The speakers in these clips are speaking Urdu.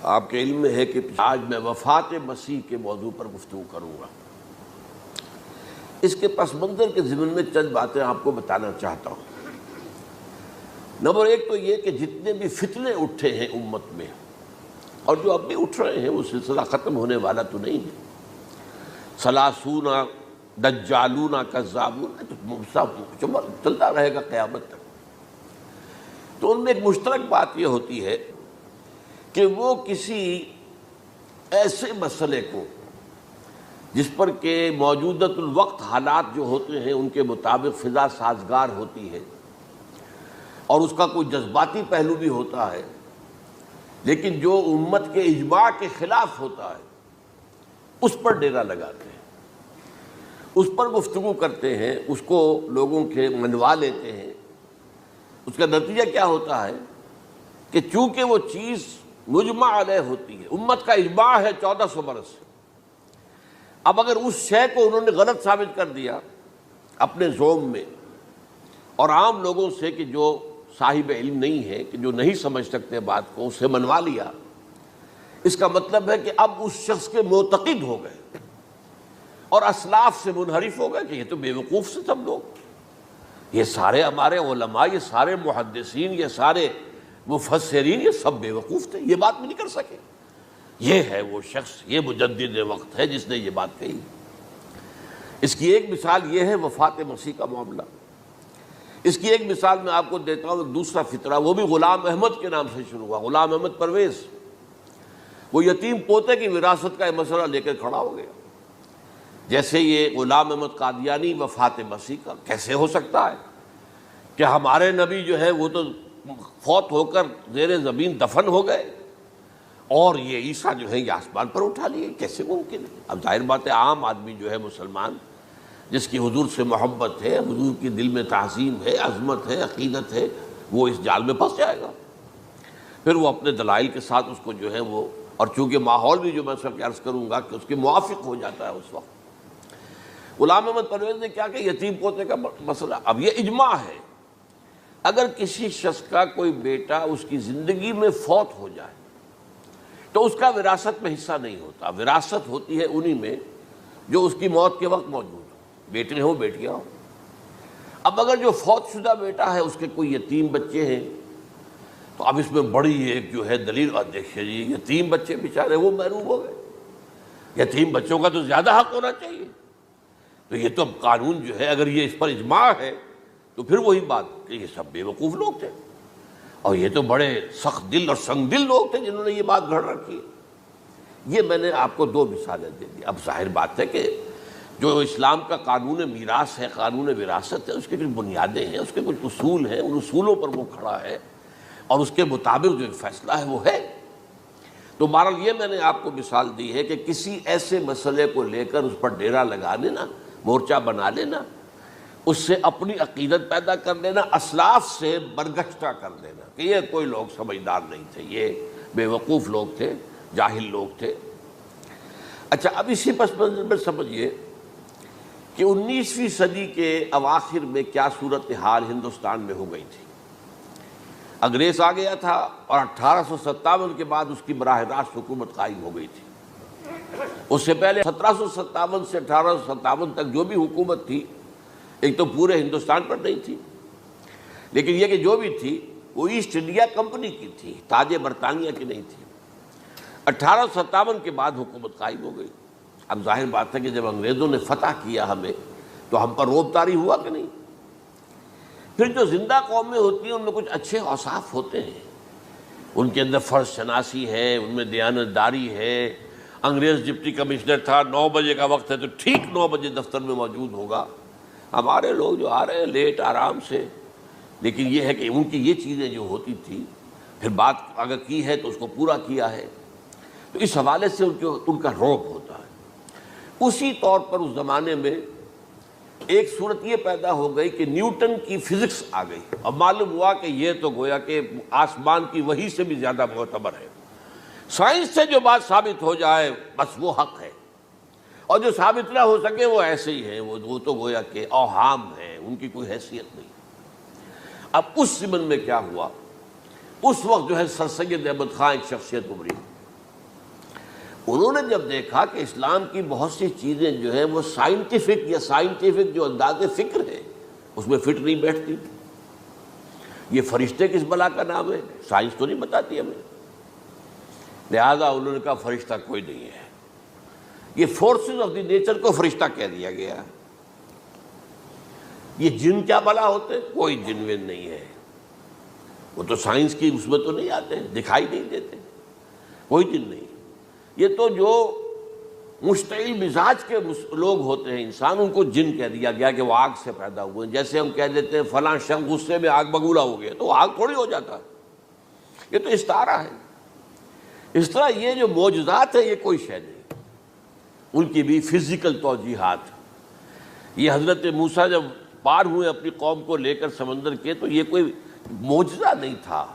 آپ کے علم میں ہے کہ آج میں وفات مسیح کے موضوع پر گفتگو کروں گا۔ اس کے پس منظر کے ضمن میں چند باتیں آپ کو بتانا چاہتا ہوں۔ نمبر ایک تو یہ کہ جتنے بھی فتنے اٹھے ہیں امت میں اور جو اب بھی اٹھ رہے ہیں وہ سلسلہ ختم ہونے والا تو نہیں ہے۔ ثلاثون دجالون کذابون چلتا رہے گا قیامت تک۔ تو ان میں ایک مشترک بات یہ ہوتی ہے کہ وہ کسی ایسے مسئلے کو جس پر کہ موجودۃ الوقت حالات جو ہوتے ہیں ان کے مطابق فضا سازگار ہوتی ہے اور اس کا کوئی جذباتی پہلو بھی ہوتا ہے، لیکن جو امت کے اجماع کے خلاف ہوتا ہے اس پر ڈیرا لگاتے ہیں، اس پر گفتگو کرتے ہیں، اس کو لوگوں کے منوا لیتے ہیں۔ اس کا نتیجہ کیا ہوتا ہے کہ چونکہ وہ چیز مجمع علیہ ہوتی ہے، امت کا اجماع ہے 1400 برس سے، اب اگر اس شے کو انہوں نے غلط ثابت کر دیا اپنے ذوم میں اور عام لوگوں سے کہ جو صاحب علم نہیں ہے، کہ جو نہیں سمجھ سکتے بات کو، اس سے منوا لیا، اس کا مطلب ہے کہ اب اس شخص کے معتقد ہو گئے اور اسلاف سے منحرف ہو گئے کہ یہ تو بے وقوف سے سب لوگ، یہ سارے ہمارے علماء، یہ سارے محدثین، یہ سارے مفسرین، یہ سب بے وقوف تھے، یہ بات بھی نہیں کر سکے۔ یہ ہے وہ شخص، یہ مجدد وقت ہے جس نے یہ بات کہی۔ اس کی ایک مثال یہ ہے وفات مسیح کا معاملہ۔ اس کی ایک مثال میں آپ کو دیتا ہوں، ایک دوسرا فطرہ، وہ بھی غلام احمد کے نام سے شروع ہوا، غلام احمد پرویز۔ وہ یتیم پوتے کی وراثت کا مسئلہ لے کر کھڑا ہو گیا۔ جیسے یہ غلام احمد قادیانی وفات مسیح کا کیسے ہو سکتا ہے کہ ہمارے نبی جو ہے وہ تو فوت ہو کر زیر زمین دفن ہو گئے اور یہ عیسیٰ جو ہے یہ آسمان پر اٹھا لیے، کیسے ممکن ہے؟ اب ظاہر بات ہے عام آدمی جو ہے مسلمان جس کی حضور سے محبت ہے، حضور کی دل میں تعظیم ہے، عظمت ہے، عقیدت ہے، وہ اس جال میں پھنس جائے گا۔ پھر وہ اپنے دلائل کے ساتھ اس کو جو ہے وہ، اور چونکہ ماحول بھی جو میں سب عرض کروں گا کہ اس کے موافق ہو جاتا ہے اس وقت۔ غلام احمد پرویز نے کیا کہ یتیم پوتے کا مسئلہ، اب یہ اجماع ہے اگر کسی شخص کا کوئی بیٹا اس کی زندگی میں فوت ہو جائے تو اس کا وراثت میں حصہ نہیں ہوتا، وراثت ہوتی ہے انہی میں جو اس کی موت کے وقت موجود ہو، بیٹے ہوں بیٹیاں ہوں۔ اب اگر جو فوت شدہ بیٹا ہے اس کے کوئی یتیم بچے ہیں تو اب اس میں بڑی ایک جو ہے دلیل، اور دیکھیے جی یتیم بچے بیچارے وہ محروم ہو گئے، یتیم بچوں کا تو زیادہ حق ہونا چاہیے۔ تو یہ تو اب قانون جو ہے اگر یہ اس پر اجماع ہے تو پھر وہی بات کہ یہ سب بے وقوف لوگ تھے اور یہ تو بڑے سخت دل اور سنگ دل لوگ تھے جنہوں نے یہ بات گھڑ رکھی ہے۔ یہ میں نے آپ کو دو مثالیں دے دی۔ اب ظاہر بات ہے کہ جو اسلام کا قانون میراث ہے، قانون وراثت ہے، اس کے کچھ بنیادیں ہیں، اس کے کچھ اصول ہیں، ان اصولوں پر وہ کھڑا ہے اور اس کے مطابق جو فیصلہ ہے وہ ہے۔ تو بہرحال یہ میں نے آپ کو مثال دی ہے کہ کسی ایسے مسئلے کو لے کر اس پر ڈیرا لگا لینا، مورچہ بنا لینا، اس سے اپنی عقیدت پیدا کر لینا، اسلاف سے برگشتہ کر دینا کہ یہ کوئی لوگ سمجھدار نہیں تھے، یہ بے وقوف لوگ تھے، جاہل لوگ تھے۔ اچھا، اب اسی پس منظر میں سمجھیے کہ 19ویں صدی کے اواخر میں کیا صورتحال ہندوستان میں ہو گئی تھی۔ انگریز آ گیا تھا اور 1857 کے بعد اس کی براہ راست حکومت قائم ہو گئی تھی۔ اس سے پہلے 1757 سے 1857 تک جو بھی حکومت تھی ایک تو پورے ہندوستان پر نہیں تھی، لیکن یہ کہ جو بھی تھی وہ ایسٹ انڈیا کمپنی کی تھی، تاج برطانیہ کی نہیں تھی۔ 1857 کے بعد حکومت قائم ہو گئی۔ اب ظاہر بات ہے کہ جب انگریزوں نے فتح کیا ہمیں تو ہم پر رعب طاری ہوا کہ نہیں۔ پھر جو زندہ قومیں ہوتی ہیں ان میں کچھ اچھے اوصاف ہوتے ہیں، ان کے اندر فرض شناسی ہے، ان میں دیانتداری ہے۔ انگریز ڈپٹی کمشنر تھا، 9 بجے کا وقت ہے تو ٹھیک 9 بجے دفتر میں موجود ہوگا۔ ہمارے لوگ جو آ رہے ہیں لیٹ آرام سے، لیکن یہ ہے کہ ان کی یہ چیزیں جو ہوتی تھی، پھر بات اگر کی ہے تو اس کو پورا کیا ہے، تو اس حوالے سے ان کا رعب ہوتا ہے۔ اسی طور پر اس زمانے میں ایک صورت یہ پیدا ہو گئی کہ نیوٹن کی فزکس آ گئی اور معلوم ہوا کہ یہ تو گویا کہ آسمان کی وحی سے بھی زیادہ معتبر ہے۔ سائنس سے جو بات ثابت ہو جائے بس وہ حق ہے، اور جو ثابت نہ ہو سکے وہ ایسے ہی ہیں، وہ تو گویا کہ اوہام ہیں، ان کی کوئی حیثیت نہیں۔ اب اس ضمن میں کیا ہوا، اس وقت جو ہے سر سید احمد خان ایک شخصیت ابھری انہوں نے جب دیکھا کہ اسلام کی بہت سی چیزیں جو ہیں وہ سائنٹیفک جو انداز فکر ہے اس میں فٹ نہیں بیٹھتی. یہ فرشتے کس بلا کا نام ہے؟ سائنس تو نہیں بتاتی ہمیں. لہذا انہوں نے کہا فرشتہ کوئی نہیں ہے. یہ فورسز آف دی نیچر کو فرشتہ کہہ دیا گیا. یہ جن کیا بلا ہوتے؟ کوئی جن ون نہیں ہے. وہ تو سائنس کی اس میں تو نہیں آتے، دکھائی نہیں دیتے، کوئی جن نہیں. یہ تو جو مشتعل مزاج کے لوگ ہوتے ہیں انسان، ان کو جن کہہ دیا گیا کہ وہ آگ سے پیدا ہوئے. جیسے ہم کہہ دیتے ہیں فلاں شخص غصے میں آگ بگولا ہو گیا، تو آگ تھوڑی ہو جاتا. یہ تو استعارہ ہے. اس طرح یہ جو معجزات ہیں یہ کوئی شے نہیں، ان کی بھی فزیکل توجیحات. یہ حضرت موسیٰ جب پار ہوئے اپنی قوم کو لے کر سمندر کے، تو یہ کوئی معجزہ نہیں تھا.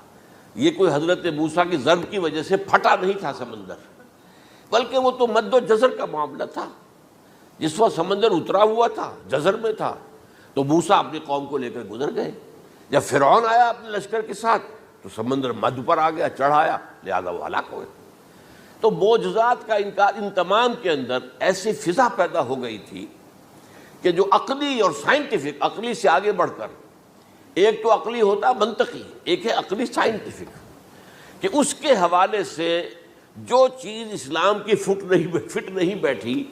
یہ کوئی حضرت موسیٰ کی ضرب کی وجہ سے پھٹا نہیں تھا سمندر، بلکہ وہ تو مد و جزر کا معاملہ تھا. جس وقت سمندر اترا ہوا تھا، جزر میں تھا، تو موسیٰ اپنی قوم کو لے کر گزر گئے. جب فرعون آیا اپنے لشکر کے ساتھ تو سمندر مد پر آ گیا، چڑھ آیا، لہذا وہ ہلاک ہوئے. تو معجزات کا انکار، ان تمام کے اندر ایسی فضا پیدا ہو گئی تھی کہ جو عقلی اور سائنٹیفک، عقلی سے آگے بڑھ کر، ایک تو عقلی ہوتا منطقی، ایک ہے عقلی سائنٹیفک، کہ اس کے حوالے سے جو چیز اسلام کی فٹ نہیں بیٹھی.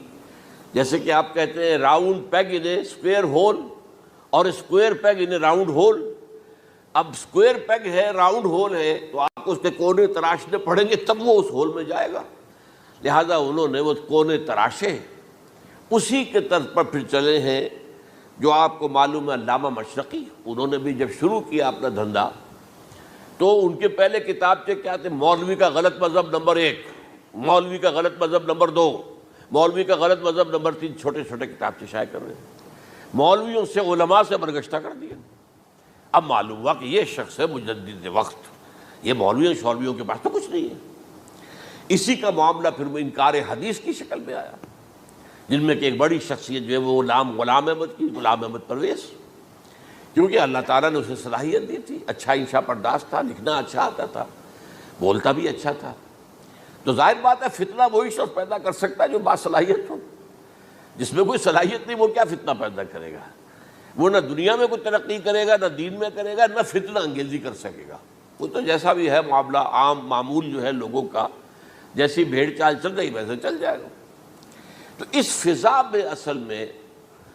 جیسے کہ آپ کہتے ہیں round peg in a square hole اور square peg in a round hole. اب اسکوئر پیگ ہے، راؤنڈ ہول ہے، تو آپ کو اس کے کونے تراشنے پڑیں گے تب وہ اس ہول میں جائے گا. لہذا انہوں نے وہ کونے تراشے، اسی کے طرز پر پھر چلے ہیں. جو آپ کو معلوم ہے علامہ مشرقی، انہوں نے بھی جب شروع کیا اپنا دھندا، تو ان کے پہلے کتابچے کیا تھے؟ مولوی کا غلط مذہب نمبر 1، مولوی کا غلط مذہب نمبر 2، مولوی کا غلط مذہب نمبر 3. چھوٹے چھوٹے کتابچے شائع کر رہے ہیں. مولویوں سے، علماء سے برگشتہ کر دیا. اب معلوم ہوا کہ یہ شخص ہے مجدد وقت، یہ مولویوں کے پاس تو کچھ نہیں ہے. اسی کا معاملہ پھر وہ انکار حدیث کی شکل میں آیا، جن میں کہ ایک بڑی شخصیت جو ہے وہ غلام احمد کی، غلام احمد پرویز. کیونکہ اللہ تعالیٰ نے اسے صلاحیت دی تھی، اچھا انشاء پرداز تھا، لکھنا اچھا آتا تھا، بولتا بھی اچھا تھا. تو ظاہر بات ہے فتنہ وہی شخص پیدا کر سکتا ہے جو باصلاحیت ہو. جس میں کوئی صلاحیت نہیں، وہ کیا فتنہ پیدا کرے گا؟ وہ نہ دنیا میں کوئی ترقی کرے گا، نہ دین میں کرے گا، نہ فتنہ انگیزی کر سکے گا. وہ تو جیسا بھی ہے معاملہ، عام معمول جو ہے لوگوں کا، جیسی بھیڑ چال چل رہی ویسے چل جائے گا. تو اس فضا میں اصل میں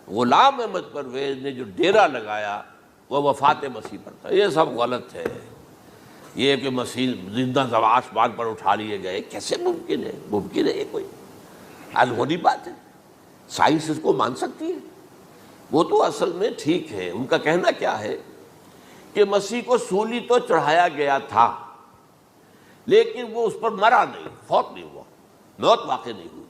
غلام احمد پرویز نے جو ڈیرا لگایا وہ وفات مسیح پر تھا. یہ سب غلط ہے. یہ کہ مسیح زندہ آسمان پر اٹھا لیے گئے، کیسے ممکن ہے؟ ممکن ہے یہ کوئی الہونی بات ہے؟ سائنس اس کو مان سکتی ہے؟ وہ تو اصل میں ٹھیک ہے. ان کا کہنا کیا ہے کہ مسیح کو سولی تو چڑھایا گیا تھا، لیکن وہ اس پر مرا نہیں، فوت نہیں ہوا، موت واقع نہیں ہوئی.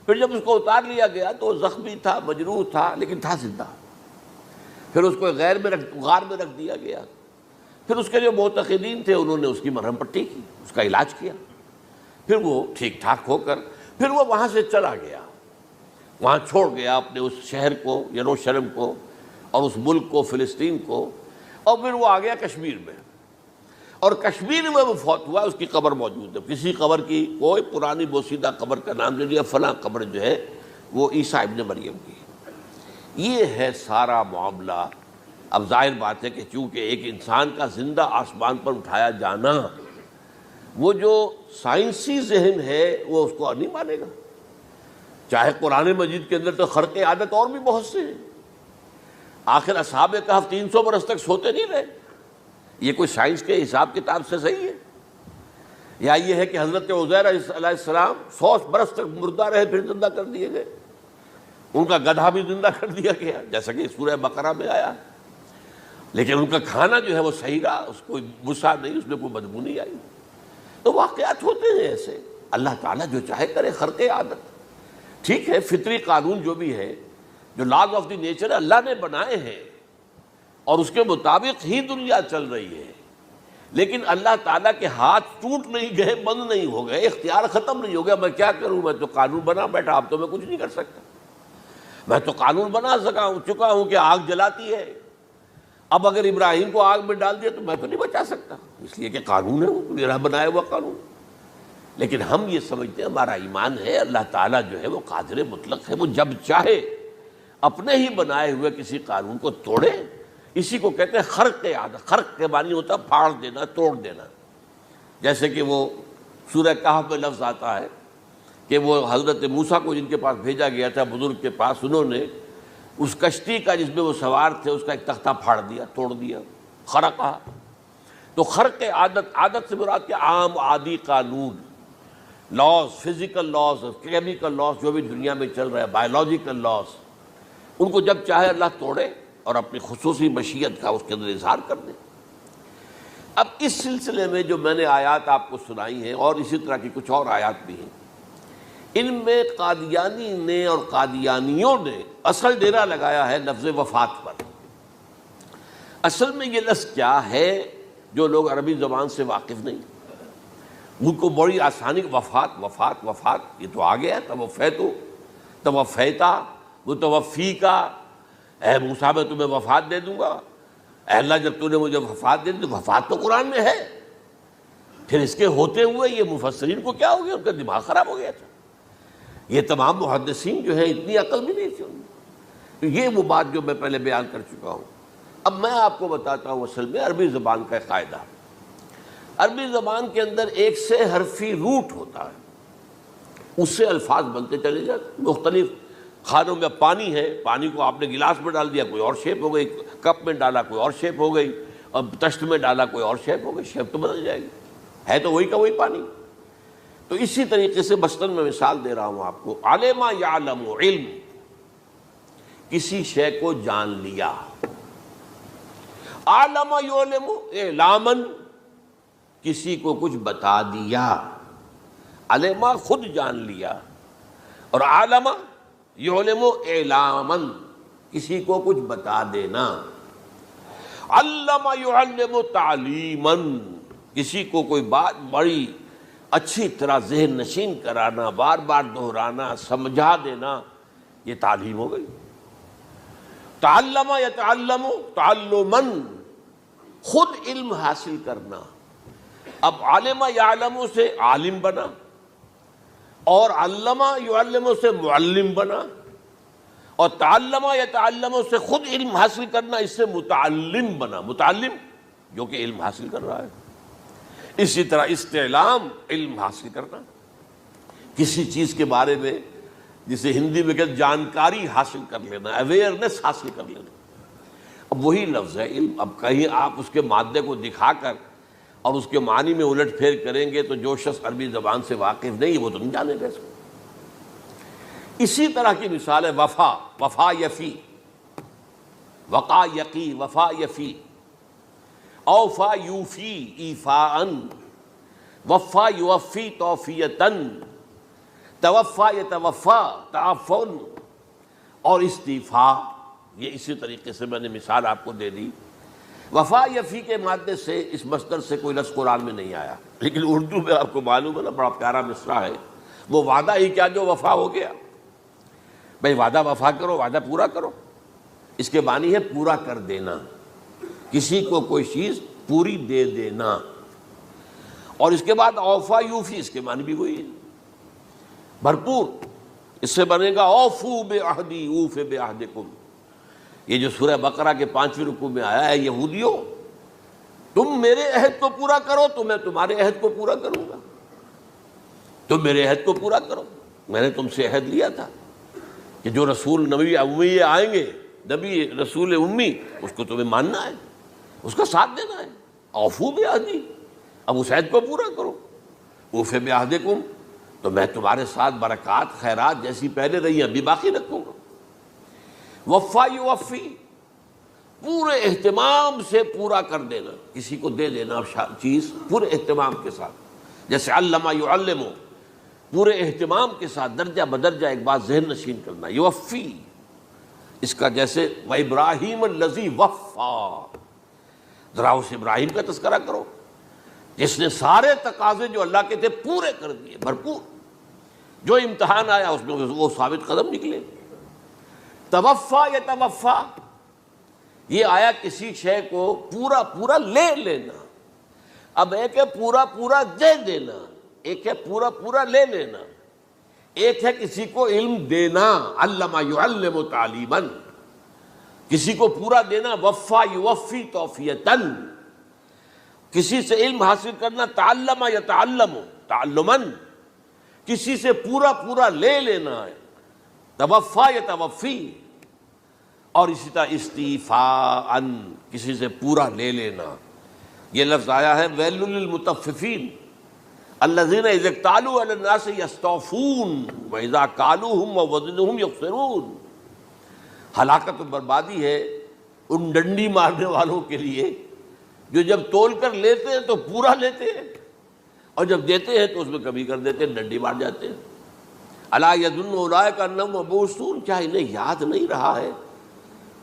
پھر جب اس کو اتار لیا گیا تو وہ زخمی تھا، مجروح تھا، لیکن تھا زندہ. پھر اس کو غار میں رکھ دیا گیا. پھر اس کے جو معتقدین تھے انہوں نے اس کی مرہم پٹی کی، اس کا علاج کیا. پھر وہ ٹھیک ٹھاک ہو کر پھر وہ وہاں سے چلا گیا، وہاں چھوڑ گیا اپنے اس شہر کو، یروشلم کو، اور اس ملک کو، فلسطین کو. اور پھر وہ آ گیا کشمیر میں، اور کشمیر میں وہ فوت ہوا. اس کی قبر موجود ہے. کسی قبر کی، کوئی پرانی بوسیدہ قبر کا نام دے دیا، فلاں قبر جو ہے وہ عیسیٰ ابن مریم کی. یہ ہے سارا معاملہ. اب ظاہر بات ہے کہ چونکہ ایک انسان کا زندہ آسمان پر اٹھایا جانا، وہ جو سائنسی ذہن ہے وہ اس کو نہیں مانے گا. چاہے قرآن مجید کے اندر تو خرق عادت اور بھی بہت سے ہیں. آخر اصحاب کہف 300 برس تک سوتے نہیں رہے. یہ کوئی سائنس کے حساب کتاب سے صحیح ہے؟ یا یہ ہے کہ حضرت عزیر علیہ السلام 100 برس تک مردہ رہے پھر زندہ کر دیے گئے؟ ان کا گدھا بھی زندہ کر دیا گیا، جیسا کہ سورہ بقرہ میں آیا. لیکن ان کا کھانا جو ہے وہ صحیح رہا، اس کو مسا نہیں، اس میں کوئی بدبو نہیں آئی. تو واقعات ہوتے ہیں ایسے. اللہ تعالیٰ جو چاہے کرے. خرق عادت ٹھیک ہے، فطری قانون جو بھی ہے، جو لاز آف دی نیچر اللہ نے بنائے ہیں اور اس کے مطابق ہی دنیا چل رہی ہے. لیکن اللہ تعالیٰ کے ہاتھ ٹوٹ نہیں گئے، بند نہیں ہو گئے، اختیار ختم نہیں ہو گیا. میں کیا کروں؟ میں تو قانون بنا بیٹھا، اب تو میں کچھ نہیں کر سکتا. میں تو قانون بنا چکا ہوں کہ آگ جلاتی ہے. اب اگر ابراہیم کو آگ میں ڈال دیا تو میں تو نہیں بچا سکتا، اس لیے کہ قانون ہے، وہ میرا بنایا ہوا قانون. لیکن ہم یہ سمجھتے ہیں ہمارا ایمان ہے اللہ تعالیٰ جو ہے وہ قادر مطلق ہے، وہ جب چاہے اپنے ہی بنائے ہوئے کسی قانون کو توڑے. اسی کو کہتے ہیں خرق عادت. خرق کے معنی ہوتا ہے پھاڑ دینا، توڑ دینا. جیسے کہ وہ سورہ کہف میں لفظ آتا ہے کہ وہ حضرت موسیٰ کو جن کے پاس بھیجا گیا تھا بزرگ کے پاس، انہوں نے اس کشتی کا جس میں وہ سوار تھے اس کا ایک تختہ پھاڑ دیا، توڑ دیا، خرقہ. تو خرق عادت، عادت سے مراد کہ عام عادی قانون، laws, physical laws, chemical laws جو بھی دنیا میں چل رہا ہے، بایولوجیکل لاز، ان کو جب چاہے اللہ توڑے اور اپنی خصوصی مشیت کا اس کے اندر اظہار کر دے. اب اس سلسلے میں جو میں نے آیات آپ کو سنائی ہیں اور اسی طرح کی کچھ اور آیات بھی ہیں، ان میں قادیانی نے اور قادیانیوں نے اصل ڈیرا لگایا ہے لفظ وفات پر. اصل میں یہ لفظ کیا ہے جو لوگ عربی زبان سے واقف نہیں، ان کو بڑی آسانی، وفات وفات وفات یہ تو آ گیا. توفیتو، توفیتا، متوفی کا، اے موسیٰ میں تمہیں وفات دے دوں گا. اے اللہ جب تو نے مجھے وفات دے دی، تو وفات تو قرآن میں ہے. پھر اس کے ہوتے ہوئے یہ مفسرین کو کیا ہو گیا؟ ان کا دماغ خراب ہو گیا تھا. یہ تمام محدثین جو ہیں اتنی عقل بھی نہیں تھی ان میں. یہ وہ بات جو میں پہلے بیان کر چکا ہوں. اب میں آپ کو بتاتا ہوں اصل میں عربی زبان کا قاعدہ. عربی زبان کے اندر ایک سے حرفی روٹ ہوتا ہے، اس سے الفاظ بنتے چلے جاتے. مختلف کھانوں میں پانی ہے، پانی کو آپ نے گلاس میں ڈال دیا، کوئی اور شیپ ہو گئی. کپ میں ڈالا کوئی اور شیپ ہو گئی، اور تشت میں ڈالا کوئی اور شیپ ہو گئی. شیپ تو بدل جائے گی، ہے تو وہی کا وہی پانی. تو اسی طریقے سے مثلاً میں مثال دے رہا ہوں آپ کو. علم یعلم، علم، کسی شے کو جان لیا. علم یعلم اعلاماً، کسی کو کچھ بتا دیا. علم خود جان لیا، اور علم یعلم اعلاماً، کسی کو کچھ بتا دینا. علم یعلم تعلیماً، کسی کو کوئی بات بڑی اچھی طرح ذہن نشین کرانا، بار بار دہرانا، سمجھا دینا، یہ تعلیم ہو گئی. تعلم یتعلم تعلماً، خود علم حاصل کرنا. اب علم یعلم سے عالم بنا، اور علم یعلم سے معلم بنا، اور تعلم یتعلم سے خود علم حاصل کرنا، اس سے متعلم بنا. متعلم جو کہ علم حاصل کر رہا ہے. اسی طرح استعلام، علم حاصل کرنا کسی چیز کے بارے میں، جسے ہندی میں کہتے جانکاری حاصل کر لینا، اویئرنیس حاصل کر لینا. اب وہی لفظ ہے علم. اب کہیں آپ اس کے مادے کو دکھا کر اور اس کے معنی میں الٹ پھیر کریں گے تو جو شخص عربی زبان سے واقف نہیں وہ تو نہیں جانے گا اس کو. اسی طرح کی مثال ہے وفا. وفا یفی، وقا یقی، وفا یفی. اوفا یوفی ایفاءً، وفا یوفی توفیتاً، توفا یتوفا تعفن، اور استیفاء. یہ اسی طریقے سے میں نے مثال آپ کو دے دی. وفا یفی کے مادے سے اس مصدر سے کوئی لفظ قرآن میں نہیں آیا، لیکن اردو میں آپ کو معلوم ہے نا بڑا پیارا مصرع ہے. وہ وعدہ ہی کیا جو وفا ہو گیا. بھئی وعدہ وفا کرو، وعدہ پورا کرو. اس کے معنی ہے پورا کر دینا، کسی کو کوئی چیز پوری دے دینا. اور اس کے بعد اوفا یوفی، اس کے معنی بھی وہی ہے، بھرپور. اس سے بنے گا اوفو بعہدی اوف بعہدکم. یہ جو سورہ بقرہ کے 5ویں رکوع میں آیا ہے، یہودیوں تم میرے عہد کو پورا کرو تو میں تمہارے عہد کو پورا کروں گا. تم میرے عہد کو پورا کرو. میں نے تم سے عہد لیا تھا کہ جو رسول نبی امی آئیں گے، نبی رسول امی، اس کو تمہیں ماننا ہے، اس کا ساتھ دینا ہے. اوفو بعہدی، اب اس عہد کو پورا کرو. اوف بعہدکم، تو میں تمہارے ساتھ برکات خیرات جیسی پہلے رہی ہیں ابھی باقی رکھوں گا. وفا یوفی، پورے اہتمام سے پورا کر دینا، کسی کو دے دینا چیز پورے اہتمام کے ساتھ. جیسے علم یعلم، پورے اہتمام کے ساتھ درجہ بدرجہ ایک بات ذہن نشین کرنا. یوفی، اس کا جیسے وَإِبْرَاهِيمَ الَّذِي وَفَّى، ذرا اس ابراہیم کا تذکرہ کرو جس نے سارے تقاضے جو اللہ کے تھے پورے کر دیے، بھرپور. جو امتحان آیا اس میں وہ ثابت قدم نکلے. توفا یتوفا، یہ آیا کسی شے کو پورا پورا لے لینا. اب ایک ہے پورا پورا دے دینا، ایک ہے پورا پورا لے لینا، ایک ہے کسی کو علم دینا، علم یعلم تعلیما، کسی کو پورا دینا، وفا یوفی توفیتاً، کسی سے علم حاصل کرنا، تعلم یتعلم تعلما، کسی سے پورا پورا لے لینا ہے، توفا یتوفی، اور اسی طرح استیفاء، کسی سے پورا لے لینا۔ یہ لفظ آیا ہے ویل للمطففین الذین اذا اکتالوا علی الناس یستوفون واذا کالوہم ووزنوہم یخسرون۔ ہلاکت و بربادی ہے ان ڈنڈی مارنے والوں کے لیے جو جب تول کر لیتے ہیں تو پورا لیتے ہیں، اور جب دیتے ہیں تو اس میں کمی کر دیتے ہیں، ڈنڈی مار جاتے ہیں۔ الا یظن اولئک انہم مبعوثون، کیا انہیں یاد نہیں رہا ہے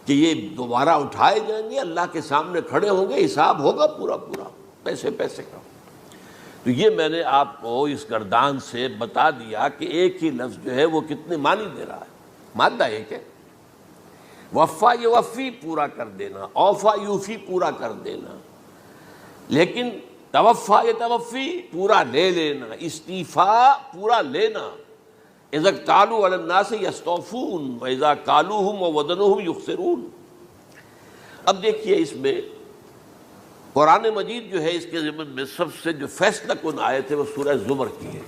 کہ یہ دوبارہ اٹھائے جائیں گے، اللہ کے سامنے کھڑے ہوں گے، حساب ہوگا پورا پورا پیسے پیسے کا۔ تو یہ میں نے آپ کو اس گردان سے بتا دیا کہ ایک ہی لفظ جو ہے وہ کتنے معنی دے رہا ہے۔ مادہ ایک ہے، وفا یوفی پورا کر دینا، اوفا یوفی پورا کر دینا، لیکن توفا یتوفی پورا لے لینا، استیفاء پورا لینا، اذا اکتالوا علی الناس یستوفون واذا کالوہم ووزنوہم یخسرون۔ اب دیکھیے اس میں قرآن مجید جو ہے اس کے ضمن میں سب سے جو فیصلہ کن آیت ہے وہ سورہ زمر کی ہے،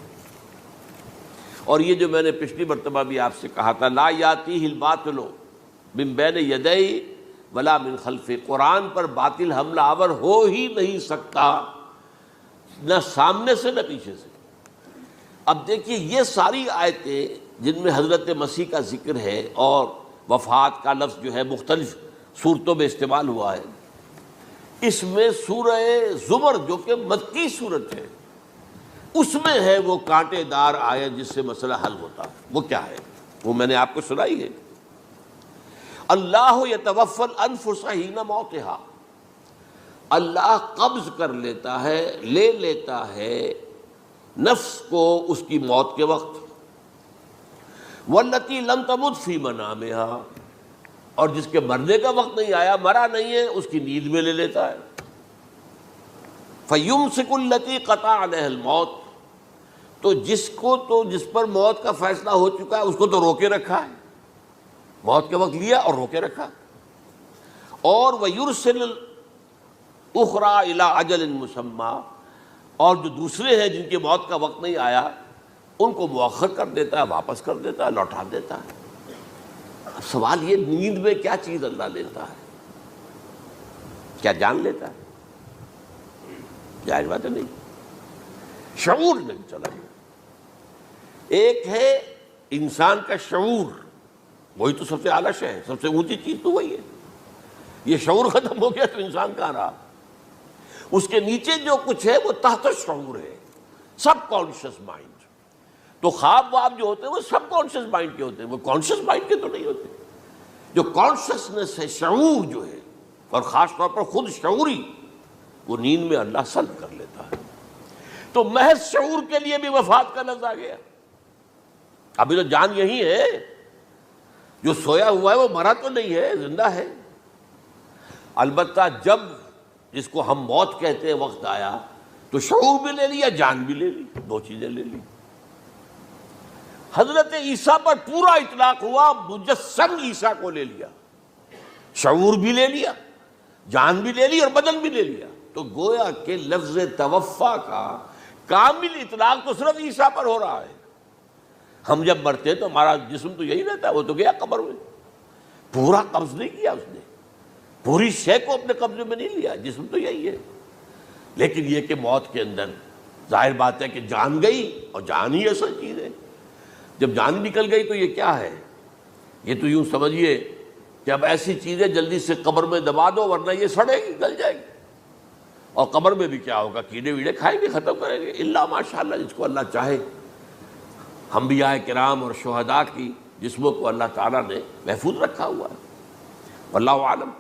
اور یہ جو میں نے پچھلی مرتبہ بھی آپ سے کہا تھا، لا یاتیہ الباطل من بین یدیہ ولا من خلفہ، قرآن پر باطل حملہ آور ہو ہی نہیں سکتا، نہ سامنے سے نہ پیچھے سے۔ اب دیکھیے یہ ساری آیتیں جن میں حضرت مسیح کا ذکر ہے اور وفات کا لفظ جو ہے مختلف صورتوں میں استعمال ہوا ہے، اس میں سورہ زمر جو کہ مکی صورت ہے اس میں ہے وہ کانٹے دار آیت جس سے مسئلہ حل ہوتا ہے۔ وہ کیا ہے؟ وہ میں نے آپ کو سنائی ہے، اللہ یتوفی الانفس حین موتہا، اللہ قبض کر لیتا ہے، لے لیتا ہے نفس کو اس کی موت کے وقت، واللتی لم تمت فی منامہا، اور جس کے مرنے کا وقت نہیں آیا، مرا نہیں ہے، اس کی نیند میں لے لیتا ہے۔ فیمسک التی قطع علیہ الموت، تو جس پر موت کا فیصلہ ہو چکا ہے اس کو تو روکے رکھا ہے، موت کے وقت لیا اور روکے رکھا، اور ویرسل الاخری الی اجل مسمی، اور جو دوسرے ہیں جن کی موت کا وقت نہیں آیا ان کو مؤخر کر دیتا ہے، واپس کر دیتا ہے، لوٹا دیتا ہے۔ اب سوال یہ، نیند میں کیا چیز اللہ لیتا ہے؟ کیا جان لیتا ہے؟ جائز بات ہے نہیں، شعور نہیں چلا گیا۔ ایک ہے انسان کا شعور، وہی تو سب سے اعلیٰ شے ہے، سب سے اونچی چیز تو وہی ہے۔ یہ شعور ختم ہو گیا تو انسان کہاں رہا؟ اس کے نیچے جو کچھ ہے وہ تحت شعور ہے، سب کانشیس مائنڈ۔ تو خواب واب جو ہوتے ہیں وہ سب کانشیس مائنڈ کے ہوتے ہیں، وہ کانشیس مائنڈ کے تو نہیں ہوتے۔ جو کانشیسنس ہے، شعور جو ہے، اور خاص طور پر خود شعوری، وہ نیند میں اللہ سلب کر لیتا ہے۔ تو محض شعور کے لیے بھی وفات کا لفظ آ گیا۔ ابھی تو جان یہی ہے، جو سویا ہوا ہے وہ مرا تو نہیں ہے، زندہ ہے۔ البتہ جب جس کو ہم موت کہتے ہیں وقت آیا تو شعور بھی لے لیا، جان بھی لے لی، دو چیزیں لے لی۔ حضرت عیسیٰ پر پورا اطلاق ہوا، مجسم عیسیٰ کو لے لیا، شعور بھی لے لیا، جان بھی لے لی اور بدن بھی لے لیا۔ تو گویا کہ لفظ توفا کا کامل اطلاق تو صرف عیسیٰ پر ہو رہا ہے۔ ہم جب مرتے ہیں تو ہمارا جسم تو یہی رہتا ہے، وہ تو گیا قبر میں، پورا قبض نہیں کیا اس نے، پوری شے کو اپنے قبضے میں نہیں لیا، جسم تو یہی ہے۔ لیکن یہ کہ موت کے اندر ظاہر بات ہے کہ جان گئی، اور جان ہی اصل چیز ہے۔ جب جان نکل گئی تو یہ کیا ہے؟ یہ تو یوں سمجھیے کہ اب ایسی چیزیں جلدی سے قبر میں دبا دو ورنہ یہ سڑے گی، گل جائے گی، اور قبر میں بھی کیا ہوگا؟ کیڑے ویڑے کھائیں گے، ختم کریں گے، الا ماشاءاللہ جس کو اللہ چاہے۔ انبیاء کرام اور شہداء کی جسموں کو اللہ تعالیٰ نے محفوظ رکھا ہوا ہے، واللہ عالم۔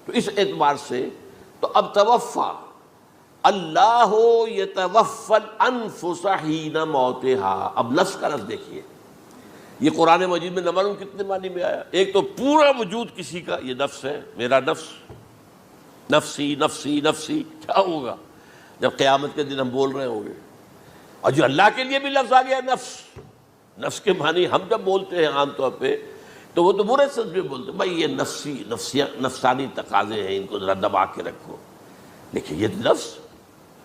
تو اس اعتبار سے تو اب توفا، اللہ یتوفی الانفس حین موتہا۔ اب لفظ کا لفظ دیکھیے، یہ قرآن مجید میں نہ معلوم کتنے معنی میں آیا۔ ایک تو پورا وجود کسی کا یہ نفس ہے، میرا نفس، نفسی نفسی نفسی، کیا ہوگا جب قیامت کے دن ہم بول رہے ہوں گے؟ اور جو اللہ کے لیے بھی لفظ آ گیا نفس، نفس کے معنی ہم جب بولتے ہیں عام طور پہ تو وہ تو برے سچ میں بولتے ہیں بھائی یہ نفسانی تقاضے ہیں، ان کو ذرا دبا کے رکھو، لیکن یہ نفس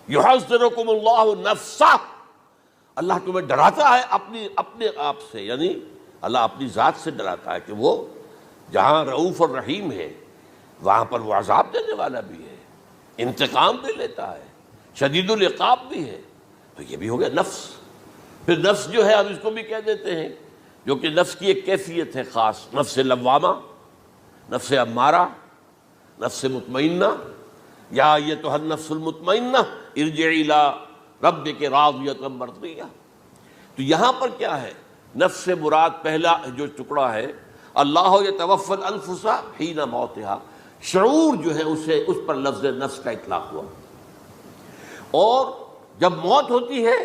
یحذرکم اللہ نفسہ، اللہ تمہیں ڈراتا ہے اپنے آپ سے، یعنی اللہ اپنی ذات سے ڈراتا ہے کہ وہ جہاں رؤوف اور رحیم ہے وہاں پر وہ عذاب دینے والا بھی ہے، انتقام بھی لیتا ہے، شدید العقاب بھی ہے۔ تو یہ بھی ہو گیا نفس۔ پھر نفس جو ہے ہم اس کو بھی کہہ دیتے ہیں، جو کہ نفس کی ایک کیفیت ہے خاص، نفس لوامہ، نفس امارہ، نفس مطمئنہ، یا ایتھا النفس المطمئنہ ارجعی الی ربک راضیۃ مرضیہ۔ تو یہاں پر کیا ہے؟ نفس سے مراد پہلا جو ٹکڑا ہے اللہ یتوفی الانفس حین موتہا، شعور جو ہے اس پر لفظ نفس کا اطلاق ہوا، اور جب موت ہوتی ہے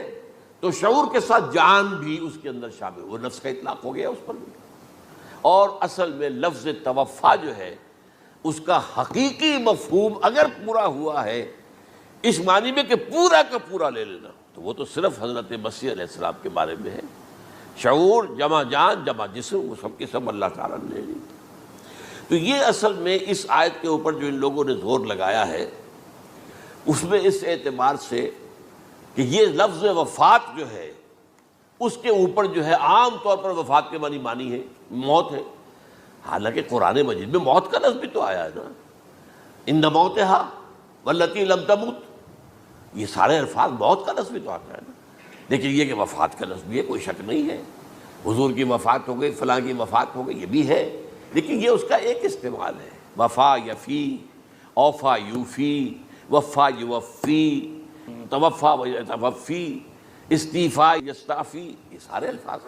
تو شعور کے ساتھ جان بھی اس کے اندر شامل، وہ نفس کا اطلاق ہو گیا اس پر بھی۔ اور اصل میں لفظ توفا جو ہے اس کا حقیقی مفہوم اگر پورا ہوا ہے اس معنی میں کہ پورا کا پورا لے لینا، تو وہ تو صرف حضرت مسیح علیہ السلام کے بارے میں ہے۔ شعور جمع جان جمع جسم، وہ سب کے سب اللہ تعالیٰ نے لے لی۔ تو یہ اصل میں اس آیت کے اوپر جو ان لوگوں نے زور لگایا ہے اس میں اس اعتبار سے کہ یہ لفظ وفات جو ہے اس کے اوپر جو ہے عام طور پر وفات کے معنی ہے موت ہے، حالانکہ قرآن مجید میں موت کا لفظ بھی تو آیا ہے نا، ان موتہا واللتی لم تمت، یہ سارے الفاظ موت کا لفظ بھی تو آتا ہے نا، لیکن یہ کہ وفات کا لفظ بھی ہے، کوئی شک نہیں ہے، حضور کی وفات ہو گئی، فلاں کی وفات ہو گئی، یہ بھی ہے، لیکن یہ اس کا ایک استعمال ہے۔ وفا یفی، اوفا یوفی، وفا یوفی، توفا یتوفی، استیفا یستعفی، یہ سارے الفاظ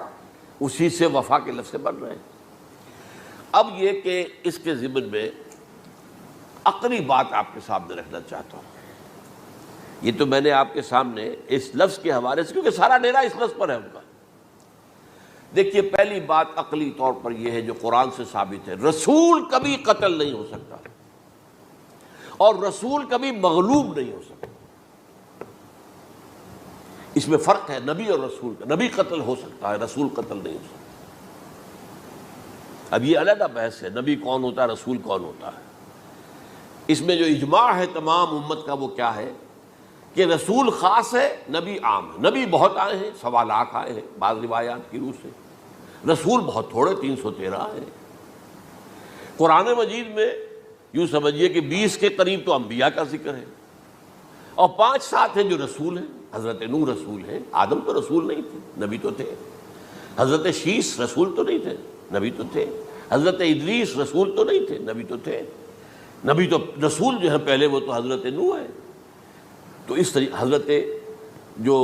اسی سے وفا کے لفظ سے بن رہے ہیں۔ اب یہ کہ اس کے ضمن میں عقلی بات آپ کے سامنے رکھنا چاہتا ہوں، یہ تو میں نے آپ کے سامنے اس لفظ کے حوالے سے، کیونکہ سارا ڈیرا اس لفظ پر ہے ان کا۔ دیکھیے پہلی بات عقلی طور پر یہ ہے جو قرآن سے ثابت ہے، رسول کبھی قتل نہیں ہو سکتا اور رسول کبھی مغلوب نہیں ہو سکتا۔ اس میں فرق ہے نبی اور رسول کا، نبی قتل ہو سکتا ہے، رسول قتل نہیں ہو سکتا۔ اب یہ علیحدہ بحث ہے نبی کون ہوتا ہے، رسول کون ہوتا ہے۔ اس میں جو اجماع ہے تمام امت کا وہ کیا ہے کہ رسول خاص ہے، نبی عام ہے۔ نبی بہت آئے ہیں، 1.25 لاکھ آئے ہیں بعض روایات کی روح سے، رسول بہت تھوڑے 313 آئے ہیں۔ قرآن مجید میں یوں سمجھیے کہ 20 کے قریب تو انبیاء کا ذکر ہے، اور 5-7 ہیں جو رسول ہیں۔ حضرت نوح رسول ہیں، آدم تو رسول نہیں تھے، نبی تو تھے۔ حضرت شیس رسول تو نہیں تھے، نبی تو تھے۔ حضرت ادریس رسول تو نہیں تھے، نبی تو تھے۔ نبی تو رسول جو ہے پہلے وہ تو حضرت نوح ہے۔ تو اس طریقے حضرت جو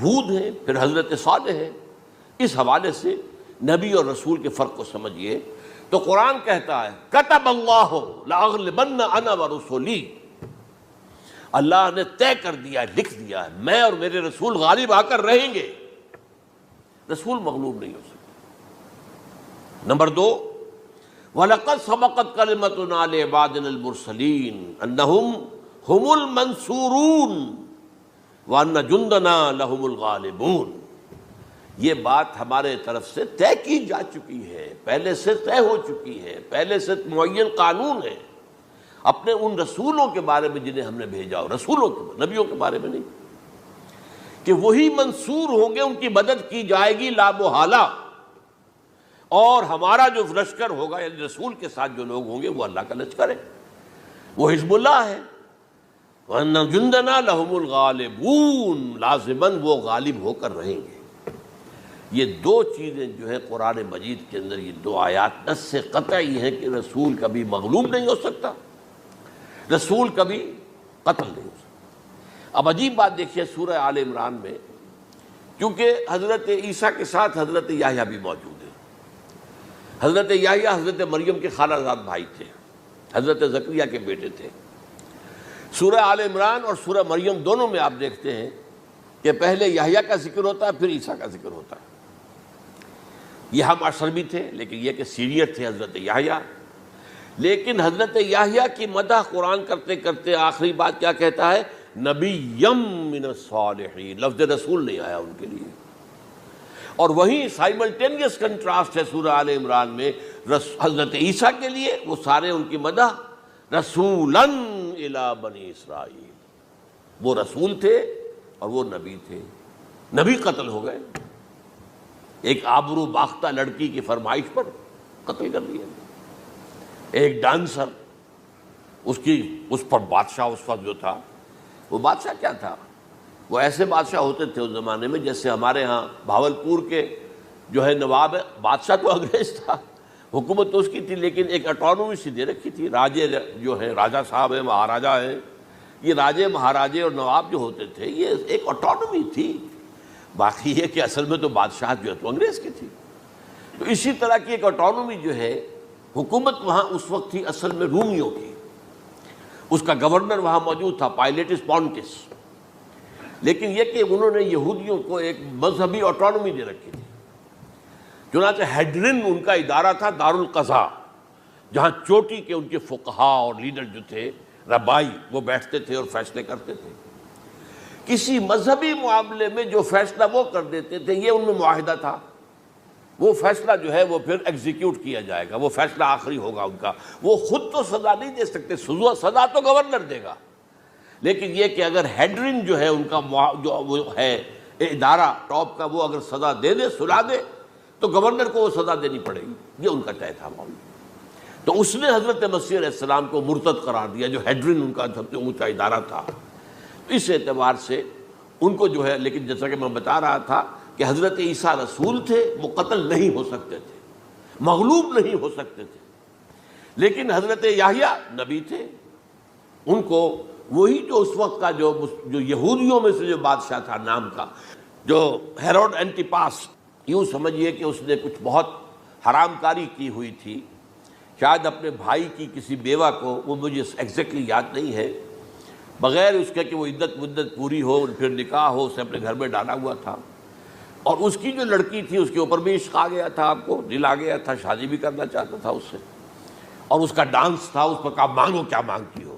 ہود ہیں، پھر حضرت صالح ہیں۔ اس حوالے سے نبی اور رسول کے فرق کو سمجھیے تو قرآن کہتا ہے کتب اللہ لاغلبن انا ورسلی، اللہ نے طے کر دیا ہے، لکھ دیا ہے، میں اور میرے رسول غالب آ کر رہیں گے۔ رسول مغلوب نہیں ہو سکتا۔ نمبر 2، وَلَقَدْ سَبَقَتْ كَلِمَتُنَا لِعِبَادِنَا الْمُرْسَلِينَ أَنَّهُمْ هُمُ الْمَنْصُورُونَ وَأَنَّ جُنْدَنَا لَهُمُ الْغَالِبُونَ، یہ بات ہمارے طرف سے طے کی جا چکی ہے، پہلے سے طے ہو چکی ہے، پہلے سے معین قانون ہے اپنے ان رسولوں کے بارے میں جنہیں ہم نے بھیجا ہو، رسولوں کے، نبیوں کے بارے میں نہیں، کہ وہی منصور ہوں گے، ان کی مدد کی جائے گی لا محالہ، اور ہمارا جو لشکر ہوگا یعنی رسول کے ساتھ جو لوگ ہوں گے وہ اللہ کا لشکر ہے، وہ حزب اللہ ہے۔ وَأَنَّ جُنْدَنَا لَهُمُ الْغَالِبُونَ، لازماً وہ غالب ہو کر رہیں گے۔ یہ دو چیزیں جو ہے قرآن مجید کے اندر، یہ 2 آیات نص سے قطعی ہیں کہ رسول کبھی مغلوب نہیں ہو سکتا، رسول کبھی قتل نہیں ہو سکتا۔ اب عجیب بات دیکھیے سورہ آل عمران میں، کیونکہ حضرت عیسیٰ کے ساتھ حضرت یحییٰ بھی موجود ہیں۔ حضرت یحییٰ حضرت مریم کے خالہ زاد بھائی تھے، حضرت زکریا کے بیٹے تھے۔ سورہ آل عمران اور سورہ مریم دونوں میں آپ دیکھتے ہیں کہ پہلے یحییٰ کا ذکر ہوتا ہے پھر عیسیٰ کا ذکر ہوتا ہے۔ یہ ہم معاشر بھی تھے، لیکن یہ کہ سینئر تھے حضرت یحییٰ۔ لیکن حضرت یحییٰ کی مدح قرآن کرتے کرتے آخری بات کیا کہتا ہے، نبیم من الصالحین، لفظ رسول نہیں آیا ان کے لیے۔ اور وہیں سائملٹینیس کنٹراسٹ ہے سورہ آل عمران میں حضرت عیسیٰ کے لیے، وہ سارے ان کی مدح، رسولاً الی بنی اسرائیل، وہ رسول تھے اور وہ نبی تھے، نبی قتل ہو گئے، ایک آبرو باختہ لڑکی کی فرمائش پر قتل کر دیا، ایک ڈانسر، اس پر بادشاہ اس وقت جو تھا، وہ بادشاہ کیا تھا، وہ ایسے بادشاہ ہوتے تھے اس زمانے میں جیسے ہمارے ہاں بھاولپور کے جو ہے نواب ہے، بادشاہ تو انگریز تھا، حکومت تو اس کی تھی، لیکن ایک اٹانومی سی دے رکھی تھی، راجے جو ہیں، راجہ صاحب ہیں، مہاراجہ ہیں، یہ راجے مہاراجے اور نواب جو ہوتے تھے یہ ایک اٹانومی تھی، باقی یہ کہ اصل میں تو بادشاہ جو ہے تو انگریز کی تھی۔ تو اسی طرح کی ایک اٹانومی جو ہے حکومت وہاں اس وقت تھی اصل میں رومیوں کی، اس کا گورنر وہاں موجود تھا پائلیٹس پونٹس، لیکن یہ کہ انہوں نے یہودیوں کو ایک مذہبی اٹانومی دے رکھی تھی، چنانچہ ہیڈرن ان کا ادارہ تھا، دارالقضاء، جہاں چوٹی کے ان کے فقہاء اور لیڈر جو تھے، ربائی، وہ بیٹھتے تھے اور فیصلے کرتے تھے، کسی مذہبی معاملے میں جو فیصلہ وہ کر دیتے تھے یہ ان میں معاہدہ تھا، وہ فیصلہ جو ہے وہ پھر ایگزیکیوٹ کیا جائے گا، وہ فیصلہ آخری ہوگا ان کا، وہ خود تو سزا نہیں دے سکتے، سزا تو گورنر دے گا، لیکن یہ کہ اگر ہیڈرن جو ہے ان کا جو وہ ہے ادارہ ٹاپ کا، وہ اگر سزا دے دے، سلا دے، تو گورنر کو وہ سزا دینی پڑے گی، یہ ان کا طے تھا معاملہ۔ تو اس نے حضرت مسیح علیہ السلام کو مرتد قرار دیا، جو ہیڈرن ان کا سب سے اونچا ادارہ تھا، اس اعتبار سے ان کو جو ہے، لیکن جیسا کہ میں بتا رہا تھا کہ حضرت عیسیٰ رسول تھے، وہ قتل نہیں ہو سکتے تھے، مغلوب نہیں ہو سکتے تھے، لیکن حضرت یحییٰ نبی تھے، ان کو وہی جو اس وقت کا جو یہودیوں میں سے جو بادشاہ تھا نام کا، جو ہیروڈ اینٹیپاس، یوں سمجھیے کہ اس نے کچھ بہت حرام کاری کی ہوئی تھی، شاید اپنے بھائی کی کسی بیوہ کو، وہ مجھے ایگزیکٹلی یاد نہیں ہے، بغیر اس کے کہ وہ عدت مدت پوری ہو، پھر نکاح ہو، اسے اپنے گھر میں ڈالا ہوا تھا، اور اس کی جو لڑکی تھی اس کے اوپر بھی عشق آ گیا تھا، آپ کو دل آ گیا تھا، شادی بھی کرنا چاہتا تھا اس سے، اور اس کا ڈانس تھا، اس پر کہا مانگو کیا مانگتی ہو،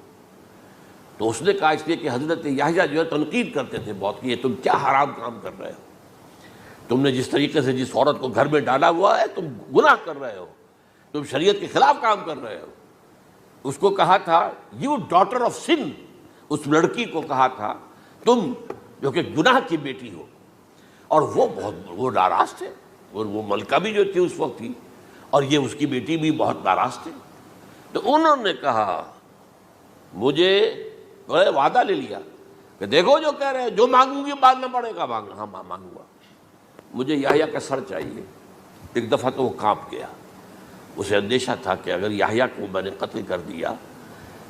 تو اس نے کہا، اس لیے کہ حضرت یحییٰ جو ہے تنقید کرتے تھے بہت کہ یہ تم کیا حرام کام کر رہے ہو، تم نے جس طریقے سے جس عورت کو گھر میں ڈالا ہوا ہے تم گناہ کر رہے ہو، تم شریعت کے خلاف کام کر رہے ہو۔ اس کو کہا تھا یو ڈاٹر آف سن، اس لڑکی کو کہا تھا تم جو کہ گناہ کی بیٹی ہو، اور وہ ناراض تھے، اور وہ ملکہ بھی جو تھی اس وقت تھی، اور یہ اس کی بیٹی بھی بہت ناراض تھے، تو انہوں نے کہا مجھے وعدہ لے لیا کہ دیکھو جو کہہ رہے ہیں، جو مانگوں گی مانگنا پڑے گا، ہاں مانگوں گا، مجھے یحییٰ کا سر چاہیے۔ ایک دفعہ تو وہ کانپ گیا، اسے اندیشہ تھا کہ اگر یحییٰ کو میں نے قتل کر دیا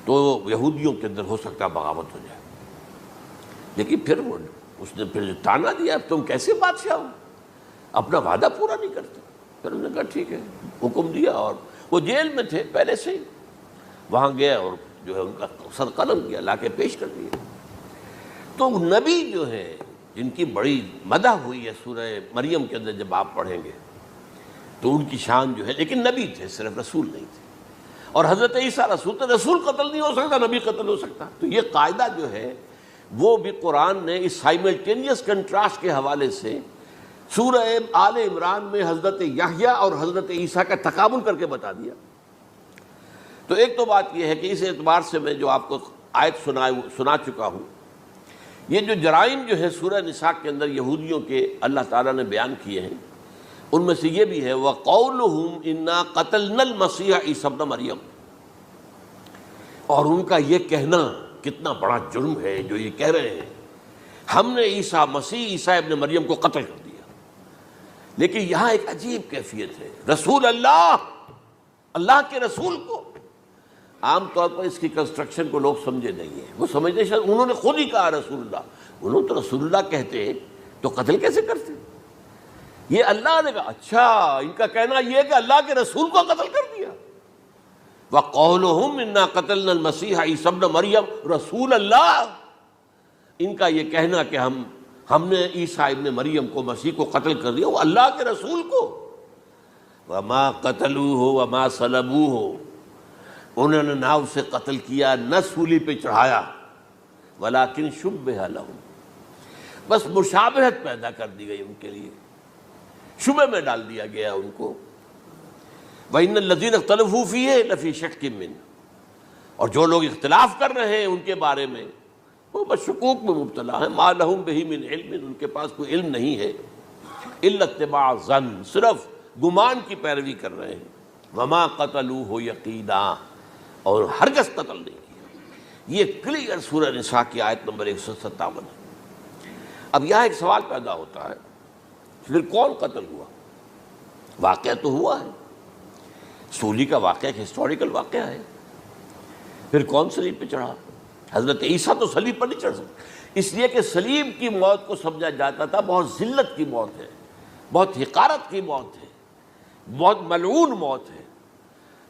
تو یہودیوں کے اندر ہو سکتا بغاوت ہو جائے، لیکن پھر اس نے پھر تانا دیا تم کیسے بادشاہ ہو، اپنا وعدہ پورا نہیں کرتے، پھر انہوں نے کہا ٹھیک ہے، حکم دیا، اور وہ جیل میں تھے پہلے سے ہی، وہاں گئے اور جو ہے ان کا سر قلم کیا، لا کے پیش کر دیا۔ تو نبی جو ہے جن کی بڑی مدح ہوئی ہے سورہ مریم کے اندر جب آپ پڑھیں گے تو ان کی شان جو ہے، لیکن نبی تھے، صرف رسول نہیں تھے، اور حضرت عیسیٰ رسول تھے، رسول قتل نہیں ہو سکتا، نبی قتل ہو سکتا، تو یہ قاعدہ جو ہے وہ بھی قرآن نے اس سائملٹینیس کنٹراسٹ کے حوالے سے سورہ آل عمران میں حضرت یحییٰ اور حضرت عیسیٰ کا تقابل کر کے بتا دیا۔ تو ایک تو بات یہ ہے کہ اس اعتبار سے میں جو آپ کو آیت سنا چکا ہوں، یہ جو جرائم جو ہے سورہ نساء کے اندر یہودیوں کے اللہ تعالیٰ نے بیان کیے ہیں، ان میں سے یہ بھی ہے وَقَوْلُهُمْ إِنَّا قَتَلْنَا الْمَسِيحَ عِيسَى ابْنَ مَرْيَمَ، اور ان کا یہ کہنا کتنا بڑا جرم ہے جو یہ کہہ رہے ہیں ہم نے عیسیٰ ابن مریم کو قتل کر دیا۔ لیکن یہاں ایک عجیب کیفیت ہے، رسول اللہ کے رسول کو، عام طور پر اس کی کنسٹرکشن کو لوگ سمجھے نہیں ہیں، وہ سمجھتے ہیں انہوں نے خود ہی کہا رسول اللہ، انہوں تو رسول اللہ کہتے تو قتل کیسے کرتے، یہ اللہ نے کہا، اچھا ان کا کہنا یہ ہے کہ اللہ کے رسول کو قتل کر دیا۔ وَقَوْلُهُمْ إِنَّا قَتَلْنَا الْمَسِيحَ عِيسَى ابْنَ مَرْيَمَ رسول اللہ، ان کا یہ کہنا کہ ہم نے عیسیٰ ابن مریم کو، مسیح کو قتل کر دیا، وہ اللہ کے رسول کو۔ وَمَا قَتَلُوهُ وَمَا صَلَبُوهُ، انہوں نے نہ اسے قتل کیا، نہ سولی پہ چڑھایا، ولیکن شبہ لہم، بس مشابہت پیدا کر دی گئی ان کے لیے، شبہ میں ڈال دیا گیا ان کو۔ وَإِنَّ الَّذِينَ اخْتَلَفُوا فِيهِ لَفِي شَكٍّ مِّنْهُ، اور جو لوگ اختلاف کر رہے ہیں ان کے بارے میں وہ بس شکوک میں مبتلا ہیں، مَا لَهُم بِهِ مِنْ عِلْمٍ، ان کے پاس کوئی علم نہیں ہے، إِلَّا اتِّبَاعَ الظَّنِّ، صرف گمان کی پیروی کر رہے ہیں۔ وَمَا قَتَلُوهُ يَقِينًا، اور ہرگز قتل نہیں کیا۔ یہ کلیئر سورہ نساء کی آیت نمبر 157 ہے۔ اب یہاں ایک سوال پیدا ہوتا ہے، پھر کون قتل ہوا؟ واقعہ تو ہوا ہے، سولی کا واقعہ ایک ہسٹوریکل واقعہ ہے، پھر کون صلیب پہ چڑھا؟ حضرت عیسیٰ تو صلیب پر نہیں چڑھ سکتے، اس لیے کہ صلیب کی موت کو سمجھا جاتا تھا بہت ذلت کی موت ہے، بہت حقارت کی موت ہے، بہت ملعون موت ہے۔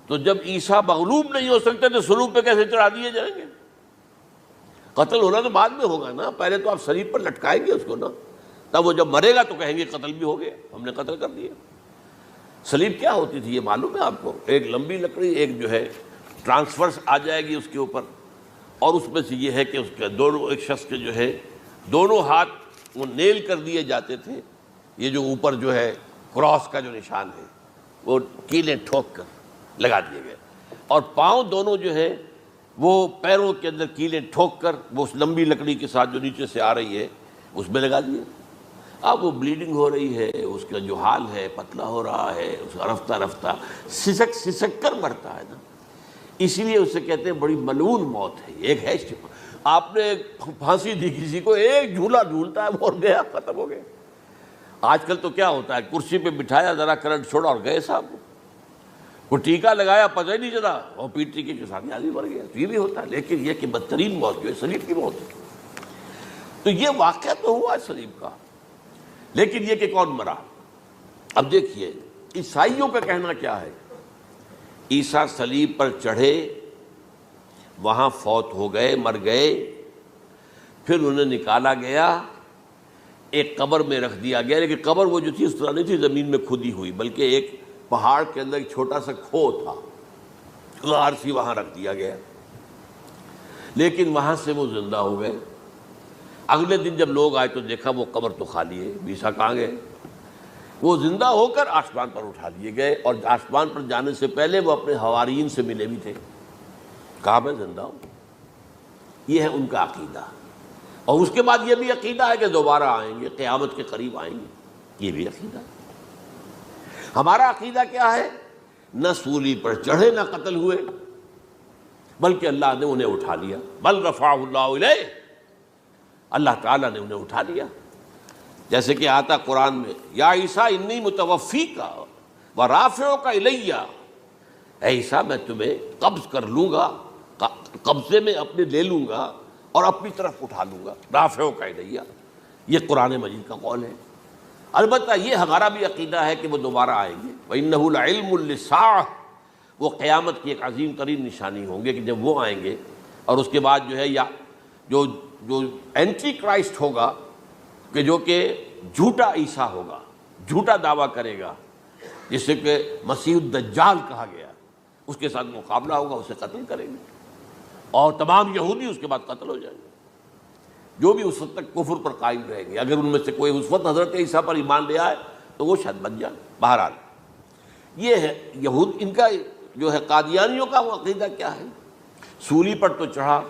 تو جب عیسیٰ مغلوب نہیں ہو سکتے تو صلیب پہ کیسے چڑھا دیے جائیں گے؟ قتل ہونا تو بعد میں ہوگا نا، پہلے تو آپ صلیب پر لٹکائیں گے اس کو نا، تب وہ جب مرے گا تو کہیں گے قتل بھی ہو گیا، ہم نے قتل کر دیا۔ صلیب کیا ہوتی تھی یہ معلوم ہے آپ کو؟ ایک لمبی لکڑی، ایک جو ہے ٹرانسفرس آ جائے گی اس کے اوپر، اور اس میں سے یہ ہے کہ اس کے دونوں، ایک شخص کے جو ہے دونوں ہاتھ وہ نیل کر دیے جاتے تھے، یہ جو اوپر جو ہے کراس کا جو نشان ہے وہ کیلیں ٹھوک کر لگا دیے گئے، اور پاؤں دونوں جو ہے وہ پیروں کے اندر کیلیں ٹھوک کر وہ اس لمبی لکڑی کے ساتھ جو نیچے سے آ رہی ہے اس میں لگا دیے۔ اب وہ بلیڈنگ ہو رہی ہے، اس کا جو حال ہے پتلا ہو رہا ہے، اس کا رفتہ رفتہ سسک کر مرتا ہے نا، اسی لیے اسے کہتے ہیں بڑی ملعون موت ہے۔ ایک ہے آپ نے پھانسی دی کسی کو، ایک جھولا جھولتا ہے اور گیا، ختم ہو گیا۔ آج کل تو کیا ہوتا ہے، کرسی پہ بٹھایا، ذرا کرنٹ چھوڑا اور گئے صاحب، وہ ٹیکا لگایا پتہ ہی نہیں چلا اور پیٹ ٹیکے کے ساتھ آدمی مر گیا، تو یہ بھی ہوتا ہے۔ لیکن یہ کہ بدترین موت جو ہے صلیب کی موت ہے۔ تو یہ واقعہ تو ہوا ہے صلیب کا، لیکن یہ کہ کون مرا؟ اب دیکھیے عیسائیوں کا کہنا کیا ہے، عیسیٰ صلیب پر چڑھے، وہاں فوت ہو گئے، مر گئے، پھر انہیں نکالا گیا، ایک قبر میں رکھ دیا گیا، لیکن قبر وہ جو تھی اس طرح نہیں تھی زمین میں کھودی ہوئی، بلکہ ایک پہاڑ کے اندر ایک چھوٹا سا کھو تھا، غار سی وہاں رکھ دیا گیا، لیکن وہاں سے وہ زندہ ہو گئے۔ اگلے دن جب لوگ آئے تو دیکھا وہ قبر تو خالی ہے، عیسیٰ کہاں گئے؟ وہ زندہ ہو کر آسمان پر اٹھا دیے گئے، اور آسمان پر جانے سے پہلے وہ اپنے حواریین سے ملے بھی تھے، کہا میں زندہ ہوں۔ یہ ہے ان کا عقیدہ، اور اس کے بعد یہ بھی عقیدہ ہے کہ دوبارہ آئیں گے، قیامت کے قریب آئیں گے، یہ بھی عقیدہ ہے۔ ہمارا عقیدہ کیا ہے؟ نہ سولی پر چڑھے نہ قتل ہوئے، بلکہ اللہ نے انہیں اٹھا لیا، بل رفعہ اللہ الیہ، اللہ تعالیٰ نے انہیں اٹھا لیا۔ جیسے کہ آتا قرآن میں، یا عیسیٰ انی متوفیک ورافعک الی، اے عیسیٰ میں تمہیں قبض کر لوں گا، قبضے میں اپنے لے لوں گا اور اپنی طرف اٹھا لوں گا، رافعک الی، یہ قرآن مجید کا قول ہے۔ البتہ یہ ہمارا بھی عقیدہ ہے کہ وہ دوبارہ آئیں گے، وَإِنَّهُ لَعِلْمٌ لِلسَّاعَةِ، وہ قیامت کی ایک عظیم ترین نشانی ہوں گے کہ جب وہ آئیں گے، اور اس کے بعد جو ہے یا جو اینٹی کرائسٹ ہوگا، کہ جو کہ جھوٹا عیسیٰ ہوگا، جھوٹا دعویٰ کرے گا، جسے کہ مسیح الدجال کہا گیا، اس کے ساتھ مقابلہ ہوگا، اسے قتل کریں گے، اور تمام یہودی اس کے بعد قتل ہو جائیں گے، جو بھی اس وقت تک کفر پر قائم رہیں گے۔ اگر ان میں سے کوئی اس وقت حضرت عیسیٰ پر ایمان لے آئے تو وہ شاید بن جائے۔ بہرحال یہ ہے یہود، ان کا جو ہے قادیانیوں کا وہ عقیدہ کیا ہے، سولی پر تو چڑھا،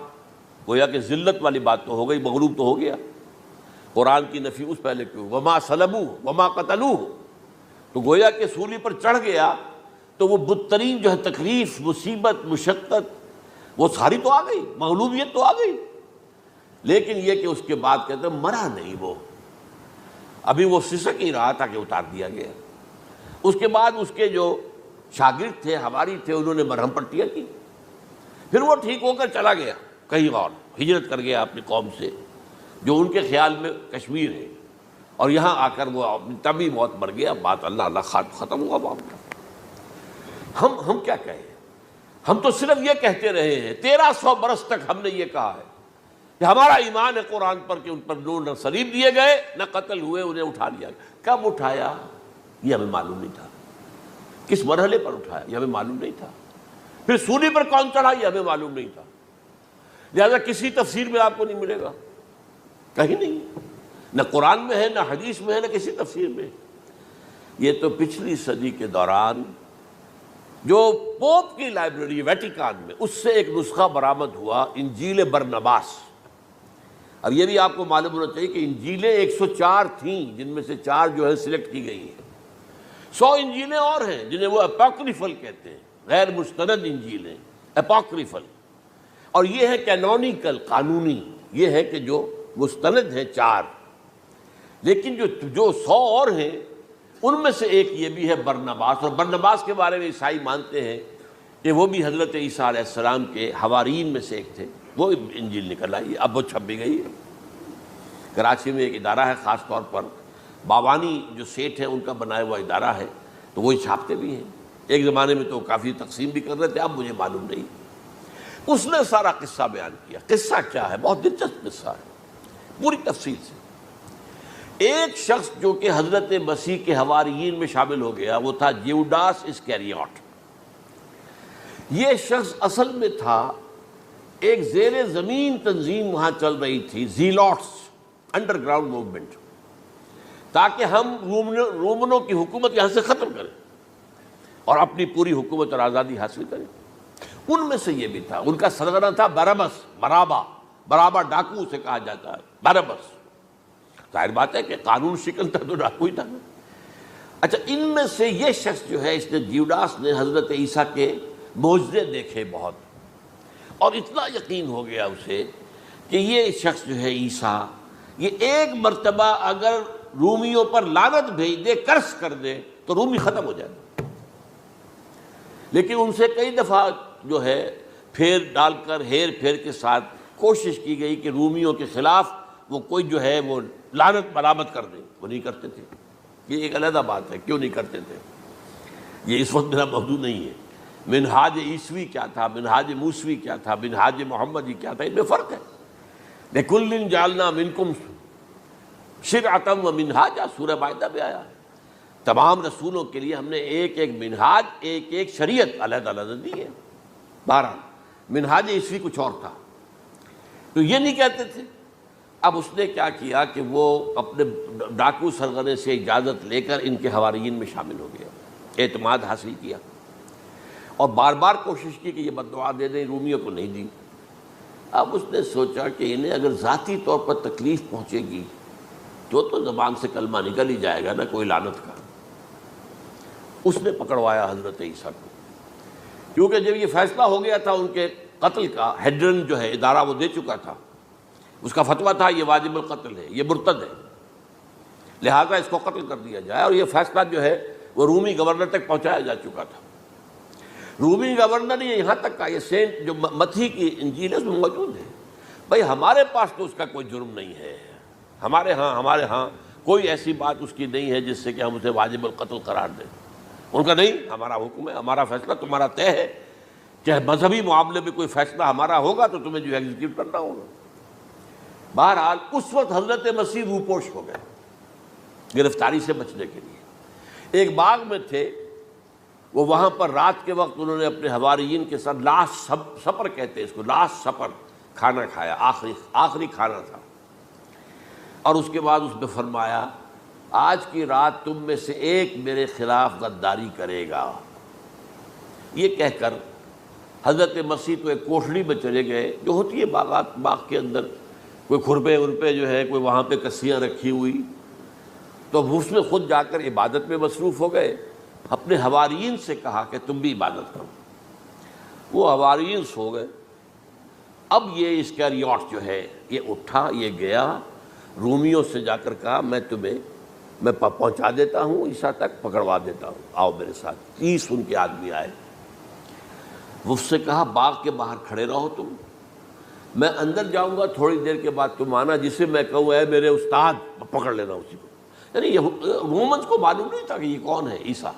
گویا کہ ذلت والی بات تو ہو گئی، مغلوب تو ہو گیا، قرآن کی نفی اس پہلے کیوں، وما صلبوہ وما قتلوہ، تو گویا کہ سولی پر چڑھ گیا تو وہ بدترین جو ہے تکلیف، مصیبت، مشقت وہ ساری تو آ گئی، مغلوبیت تو آ گئی، لیکن یہ کہ اس کے بعد کہتے ہیں مرا نہیں، وہ ابھی وہ سسک ہی رہا تھا کہ اتار دیا گیا۔ اس کے بعد اس کے جو شاگرد تھے، حواری تھے، انہوں نے مرہم پٹیاں کی، پھر وہ ٹھیک ہو کر چلا گیا کہیں اور، ہجرت کر گیا اپنی قوم سے جو ان کے خیال میں کشمیر ہے، اور یہاں آ کر وہ تبھی موت مر گیا، بات اللہ اللہ ختم ہوا معاملہ۔ ہم کیا کہیں، ہم تو صرف یہ کہتے رہے ہیں، 1300 برس تک ہم نے یہ کہا ہے کہ ہمارا ایمان ہے قرآن پر کہ ان پر نہ صلیب دیے گئے نہ قتل ہوئے، انہیں اٹھا لیا گیا۔ کب اٹھایا یہ ہمیں معلوم نہیں تھا، کس مرحلے پر اٹھایا یہ ہمیں معلوم نہیں تھا، پھر سولی پر کون چڑھا یہ ہمیں معلوم نہیں تھا، لہذا کسی تفسیر میں آپ کو نہیں ملے گا، کہیں نہیں، نہ قرآن میں ہے، نہ حدیث میں ہے، نہ کسی تفسیر میں۔ یہ تو پچھلی صدی کے دوران جو پوپ کی لائبریری ویٹیکان میں، اس سے ایک نسخہ برآمد ہوا، انجیل برنباس۔ اب یہ بھی آپ کو معلوم ہونا چاہیے کہ انجیلیں 104 تھیں، جن میں سے 4 جو ہے سلیکٹ کی گئی ہیں۔ 100 انجیلیں اور ہیں جنہیں وہ اپوکریفل کہتے ہیں، غیر مستند انجیلیں، اپوکریفل۔ اور یہ ہے کینونیکل، قانونی، یہ ہے کہ جو مستند ہیں 4۔ لیکن جو 100 اور ہیں ان میں سے ایک یہ بھی ہے برنباس۔ اور برنباس کے بارے میں عیسائی مانتے ہیں کہ وہ بھی حضرت عیسیٰ علیہ السلام کے حواریین میں سے ایک تھے۔ وہ انجیل نکل آئی، اب وہ چھپ بھی گئی ہے۔ کراچی میں ایک ادارہ ہے، خاص طور پر باوانی جو سیٹھ ہیں ان کا بنایا ہوا ادارہ ہے، تو وہی چھاپتے بھی ہیں۔ ایک زمانے میں تو کافی تقسیم بھی کر رہے تھے، اب مجھے معلوم نہیں۔ اس نے سارا قصہ بیان کیا۔ قصہ کیا ہے؟ بہت دلچسپ قصہ ہے، پوری تفصیل سے۔ ایک شخص جو کہ حضرت مسیح کے حواریین میں شامل ہو گیا، وہ تھا جیوڈاس اسکیریوٹ۔ یہ شخص اصل میں تھا ایک زیر زمین تنظیم وہاں چل رہی تھی، زیلوٹس، انڈر گراؤنڈ موومنٹ، تاکہ ہم رومنوں کی حکومت یہاں سے ختم کریں اور اپنی پوری حکومت اور آزادی حاصل کریں۔ ان میں سے یہ بھی تھا، ان کا سرغنہ تھا برابس، برابا ڈاکو اسے کہا جاتا ہے، برابس۔ ظاہر بات ہے کہ قانون شکن تھا تو ڈاکو ہی تھا۔ اچھا، ان میں سے یہ شخص جو ہے، اس نے جیوڈاس نے حضرت عیسیٰ کے معجزے دیکھے بہت، اور اتنا یقین ہو گیا اسے کہ یہ شخص جو ہے عیسیٰ، یہ ایک مرتبہ اگر رومیوں پر لعنت بھیج دے، کرس کر دے، تو رومی ختم ہو جائے۔ لیکن ان سے کئی دفعہ جو ہے پھیر ڈال کر، ہیر پھیر کے ساتھ کوشش کی گئی کہ رومیوں کے خلاف وہ کوئی جو ہے وہ لعنت برآمد کر دے، وہ نہیں کرتے تھے۔ یہ ایک علیحدہ بات ہے، کیوں نہیں کرتے تھے، یہ اس وقت میرا موضوع نہیں ہے۔ منہاج عیسوی کیا تھا، منہاج موسوی کیا تھا، منہاج محمدی کیا تھا، ان میں فرق ہے۔ لِكُلٍّ جَعَلْنَا مِنْكُمْ شِرْعَةً وَمِنْهَاجًا، سورہ مائدہ میں آیا ہے۔ تمام رسولوں کے لیے ہم نے ایک ایک منہاج، ایک ایک شریعت علیحدہ علیحدہ دی ہے۔ بہرحال منہاج عیسوی کچھ اور تھا، تو یہ نہیں کہتے تھے۔ اب اس نے کیا کیا کہ وہ اپنے ڈاکو سرغنے سے اجازت لے کر ان کے حواریین میں شامل ہو گیا، اعتماد حاصل کیا، اور بار بار کوشش کی کہ یہ بددعا دے دیں، رومیوں کو نہیں دی۔ اب اس نے سوچا کہ انہیں اگر ذاتی طور پر تکلیف پہنچے گی تو زبان سے کلمہ نکل ہی جائے گا نا کوئی لعنت کا۔ اس نے پکڑوایا حضرت عیسیٰ کو، کیونکہ جب یہ فیصلہ ہو گیا تھا ان کے قتل کا، ہیڈرن جو ہے ادارہ وہ دے چکا تھا، اس کا فتویٰ تھا یہ واجب القتل ہے، یہ مرتد ہے، لہذا اس کو قتل کر دیا جائے۔ اور یہ فیصلہ جو ہے وہ رومی گورنر تک پہنچایا جا چکا تھا۔ رومی گورنر نے یہاں تک کہا، یہ سینٹ جو متی کی انجیل ہے اس میں موجود ہے، بھائی ہمارے پاس تو اس کا کوئی جرم نہیں ہے، ہمارے ہاں کوئی ایسی بات اس کی نہیں ہے جس سے کہ ہم اسے واجب القتل قرار دیں۔ ان کا نہیں، ہمارا حکم ہے، ہمارا فیصلہ تمہارا طے ہے، چاہے مذہبی معاملے میں کوئی فیصلہ ہمارا ہوگا تو تمہیں جو ایگزیکیوٹ کرنا ہوگا۔ بہرحال اس وقت حضرت مسیح روپوش ہو گئے گرفتاری سے بچنے کے لیے۔ ایک باغ میں تھے وہ، وہاں پر رات کے وقت انہوں نے اپنے حواریین کے ساتھ لاسٹ سپر کہتے ہیں اس کو، لاسٹ سپر کھانا کھایا، آخری کھانا تھا۔ اور اس کے بعد اس نے فرمایا، آج کی رات تم میں سے ایک میرے خلاف غداری کرے گا۔ یہ کہہ کر حضرت مسیح تو ایک کوٹھڑی میں چلے گئے، جو ہوتی ہے باغ کے اندر، کوئی کھرپے ورپے جو ہے، کوئی وہاں پہ کسیاں رکھی ہوئی، تو اس میں خود جا کر عبادت میں مصروف ہو گئے۔ اپنے حواریین سے کہا کہ تم بھی عبادت کرو، وہ حواریین سو گئے۔ اب یہ اسکریوٹ جو ہے یہ اٹھا، یہ گیا رومیوں سے جا کر کہا میں پہنچا دیتا ہوں عیسیٰ تک، پکڑوا دیتا ہوں، آؤ میرے ساتھ۔ 30 ان کے آدمی آئے، اس سے کہا باغ کے باہر کھڑے رہو تم، میں اندر جاؤں گا، تھوڑی دیر کے بعد تم آنا، جسے میں کہوں اے میرے استاد، پکڑ لینا اسی کو۔ یعنی رومنز کو معلوم نہیں تھا کہ یہ کون ہے عیسیٰ،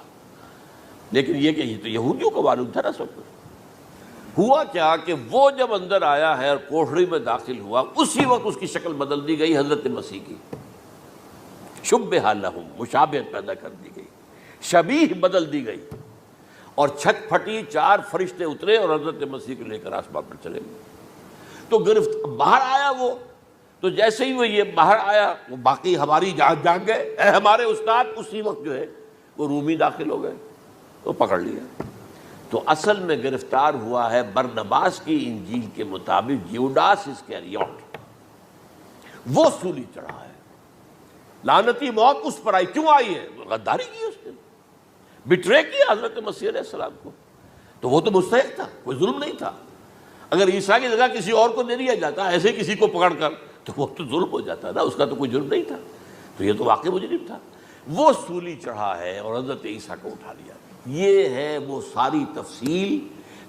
لیکن یہ کہ یہ تو یہودیوں کو معلوم تھا نا سب کچھ۔ ہوا کیا کہ وہ جب اندر آیا ہے اور کوٹھڑی میں داخل ہوا، اسی وقت اس کی شکل بدل دی گئی حضرت مسیح کی، شبہ لہم، مشابہت پیدا کر دی گئی، شبیہ بدل دی گئی، اور چھت پھٹی، 4 فرشتے اترے اور حضرت مسیح کو لے کر آسمان پر چلے گئے۔ تو گرفت باہر آیا وہ، تو جیسے ہی وہ یہ باہر آیا وہ باقی ہماری جان گئے، اے ہمارے استاد، اسی وقت جو ہے وہ رومی داخل ہو گئے تو پکڑ لیا۔ تو اصل میں گرفتار ہوا ہے برنباس کی انجیل کے مطابق یوڈاس اسکریوٹ، وہ سولی چڑھا ہے۔ لعنتی موت اس پر آئی، کیوں آئی ہے؟ غداری کی اس نے، بٹرے کیا حضرت مسیح علیہ السلام کو، تو وہ تو مستحق تھا، کوئی ظلم نہیں تھا۔ اگر عیسیٰ کی جگہ کسی اور کو دے دیا جاتا ایسے کسی کو پکڑ کر تو وہ تو ظلم ہو جاتا نا، اس کا تو کوئی جرم نہیں تھا، تو یہ تو واقعی مجرم تھا۔ وہ سولی چڑھا ہے اور حضرت عیسیٰ کو اٹھا لیا۔ یہ ہے وہ ساری تفصیل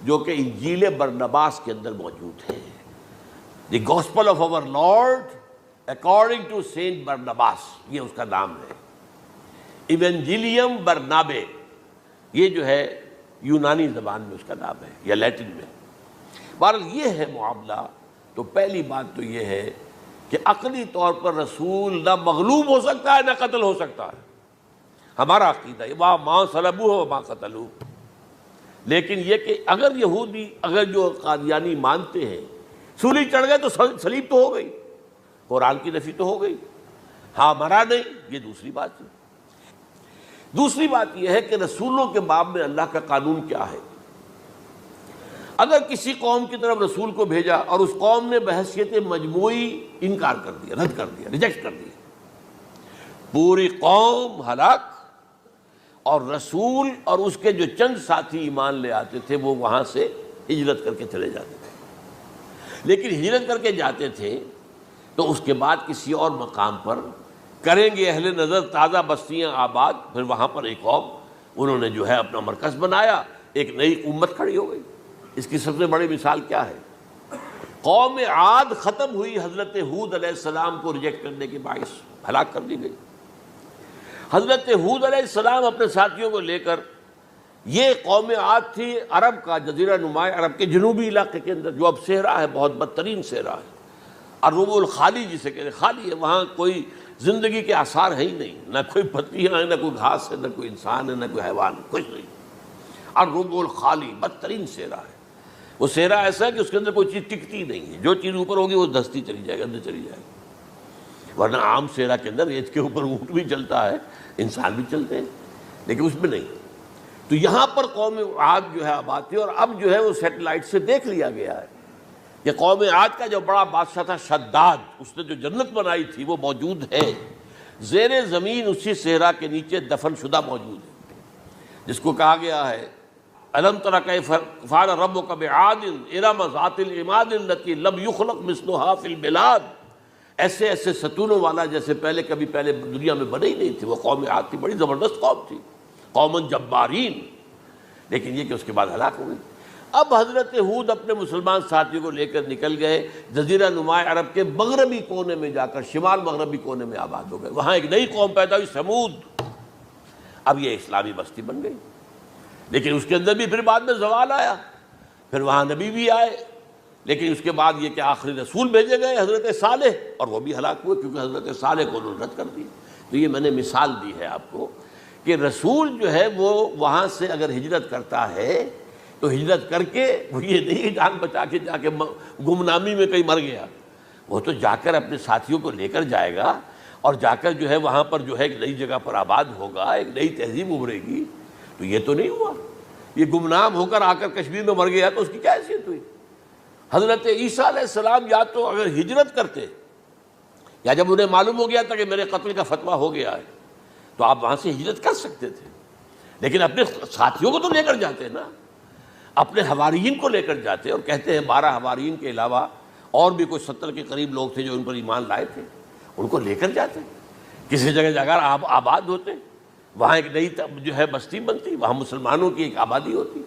جو کہ انجیل برنباس کے اندر موجود ہے۔ The gospel of our Lord according to Saint Barnabas, یہ اس کا نام ہے۔ ایونجیلیم برنابے، یہ جو ہے یونانی زبان میں اس کا نام ہے یا لیٹن میں۔ بہرحال یہ ہے معاملہ۔ تو پہلی بات تو یہ ہے کہ عقلی طور پر رسول نہ مغلوب ہو سکتا ہے نہ قتل ہو سکتا ہے، ہمارا عقیدہ ہے، وہاں ماں صلبوہ و ماں قتلوہ۔ لیکن یہ کہ اگر یہودی، اگر جو قادیانی مانتے ہیں سولی چڑھ گئے تو صلیب تو ہو گئی، قرآن کی نفی تو ہو گئی، ہاں مرا نہیں، یہ دوسری بات ہے۔ دوسری بات یہ ہے کہ رسولوں کے باب میں اللہ کا قانون کیا ہے؟ اگر کسی قوم کی طرف رسول کو بھیجا اور اس قوم نے بحیثیت مجموعی انکار کر دیا، رد کر دیا، ریجیکٹ کر دیا، پوری قوم ہلاک، اور رسول اور اس کے جو چند ساتھی ایمان لے آتے تھے وہ وہاں سے ہجرت کر کے چلے جاتے تھے۔ لیکن ہجرت کر کے جاتے تھے تو اس کے بعد کسی اور مقام پر کریں گے اہل نظر تازہ بستیاں آباد، پھر وہاں پر ایک قوم انہوں نے جو ہے اپنا مرکز بنایا، ایک نئی امت کھڑی ہو گئی۔ اس کی سب سے بڑی مثال کیا ہے؟ قوم عاد ختم ہوئی حضرت ہود علیہ السلام کو ریجیکٹ کرنے کے باعث، ہلاک کر دی گئی۔ حضرت ہود علیہ السلام اپنے ساتھیوں کو لے کر، یہ قوم عاد تھی عرب کا جزیرہ نما عرب کے جنوبی علاقے کے اندر، جو اب صحرا ہے، بہت بدترین صحرا ہے، الربع الخالی جسے کہتے ہیں، خالی ہے، وہاں کوئی زندگی کے آثار ہے ہی نہیں، نہ کوئی پتیاں ہیں، نہ کوئی گھاس ہے، نہ کوئی انسان ہے، نہ کوئی حیوان، کچھ نہیں۔ الربع الخالی، بدترین صحرا ہے۔ وہ صحرا ایسا ہے کہ اس کے اندر کوئی چیز ٹکتی نہیں ہے، جو چیز اوپر ہوگی وہ دھستی چلی جائے گی، اندر چلی جائے گی۔ ورنہ عام صحرا کے اندر ریت کے اوپر اونٹ بھی چلتا ہے، انسان بھی چلتے ہیں، لیکن اس میں نہیں۔ تو یہاں پر قوم عاد جو ہے آباد تھی، اور اب جو ہے وہ سیٹلائٹ سے دیکھ لیا گیا ہے کہ قوم عاد کا جو بڑا بادشاہ تھا شداد، اس نے جو جنت بنائی تھی وہ موجود ہے، زیر زمین اسی صحرا کے نیچے دفن شدہ موجود ہے، جس کو کہا گیا ہے الم تر کیف فعل ربک بعاد ارم ذات العماد التی لم یخلق مثلها فی البلاد۔ ایسے ایسے ستونوں والا جیسے کبھی پہلے دنیا میں بنے ہی نہیں تھے۔ وہ قوم عاد تھی، بڑی زبردست قوم تھی، قوم جبارین، لیکن یہ کہ اس کے بعد ہلاک ہو گئی۔ اب حضرت ہود اپنے مسلمان ساتھیوں کو لے کر نکل گئے، جزیرہ نما عرب کے مغربی کونے میں جا کر، شمال مغربی کونے میں آباد ہو گئے۔ وہاں ایک نئی قوم پیدا ہوئی، سمود۔ اب یہ اسلامی بستی بن گئی، لیکن اس کے اندر بھی پھر بعد میں زوال آیا، پھر وہاں نبی بھی آئے، لیکن اس کے بعد یہ کہ آخری رسول بھیجے گئے حضرت صالح، اور وہ بھی ہلاک ہوئے کیونکہ حضرت صالح کو انہوں نے رد کر دی۔ تو یہ میں نے مثال دی ہے آپ کو کہ رسول جو ہے وہ وہاں سے اگر ہجرت کرتا ہے تو ہجرت کر کے وہ یہ نہیں جان بچا کے جا کے گمنامی میں کہیں مر گیا، وہ تو جا کر اپنے ساتھیوں کو لے کر جائے گا، اور جا کر جو ہے وہاں پر جو ہے ایک نئی جگہ پر آباد ہوگا، ایک نئی تہذیب ابھرے گی۔ تو یہ تو نہیں ہوا، یہ گمنام ہو کر آ کر کشمیر میں مر گیا تو اس کی کیا حیثیت ہوئی؟ حضرت عیسیٰ علیہ السلام یا تو اگر ہجرت کرتے، یا جب انہیں معلوم ہو گیا تھا کہ میرے قتل کا فتویٰ ہو گیا ہے، تو آپ وہاں سے ہجرت کر سکتے تھے، لیکن اپنے ساتھیوں کو تو لے کر جاتے نا، اپنے حواریین کو لے کر جاتے، اور کہتے ہیں 12 حواریین کے علاوہ اور بھی کوئی 70 کے قریب لوگ تھے جو ان پر ایمان لائے تھے، ان کو لے کر جاتے، کسی جگہ جا کر آباد ہوتے، وہاں ایک نئی جو ہے بستی بنتی، وہاں مسلمانوں کی ایک آبادی ہوتی۔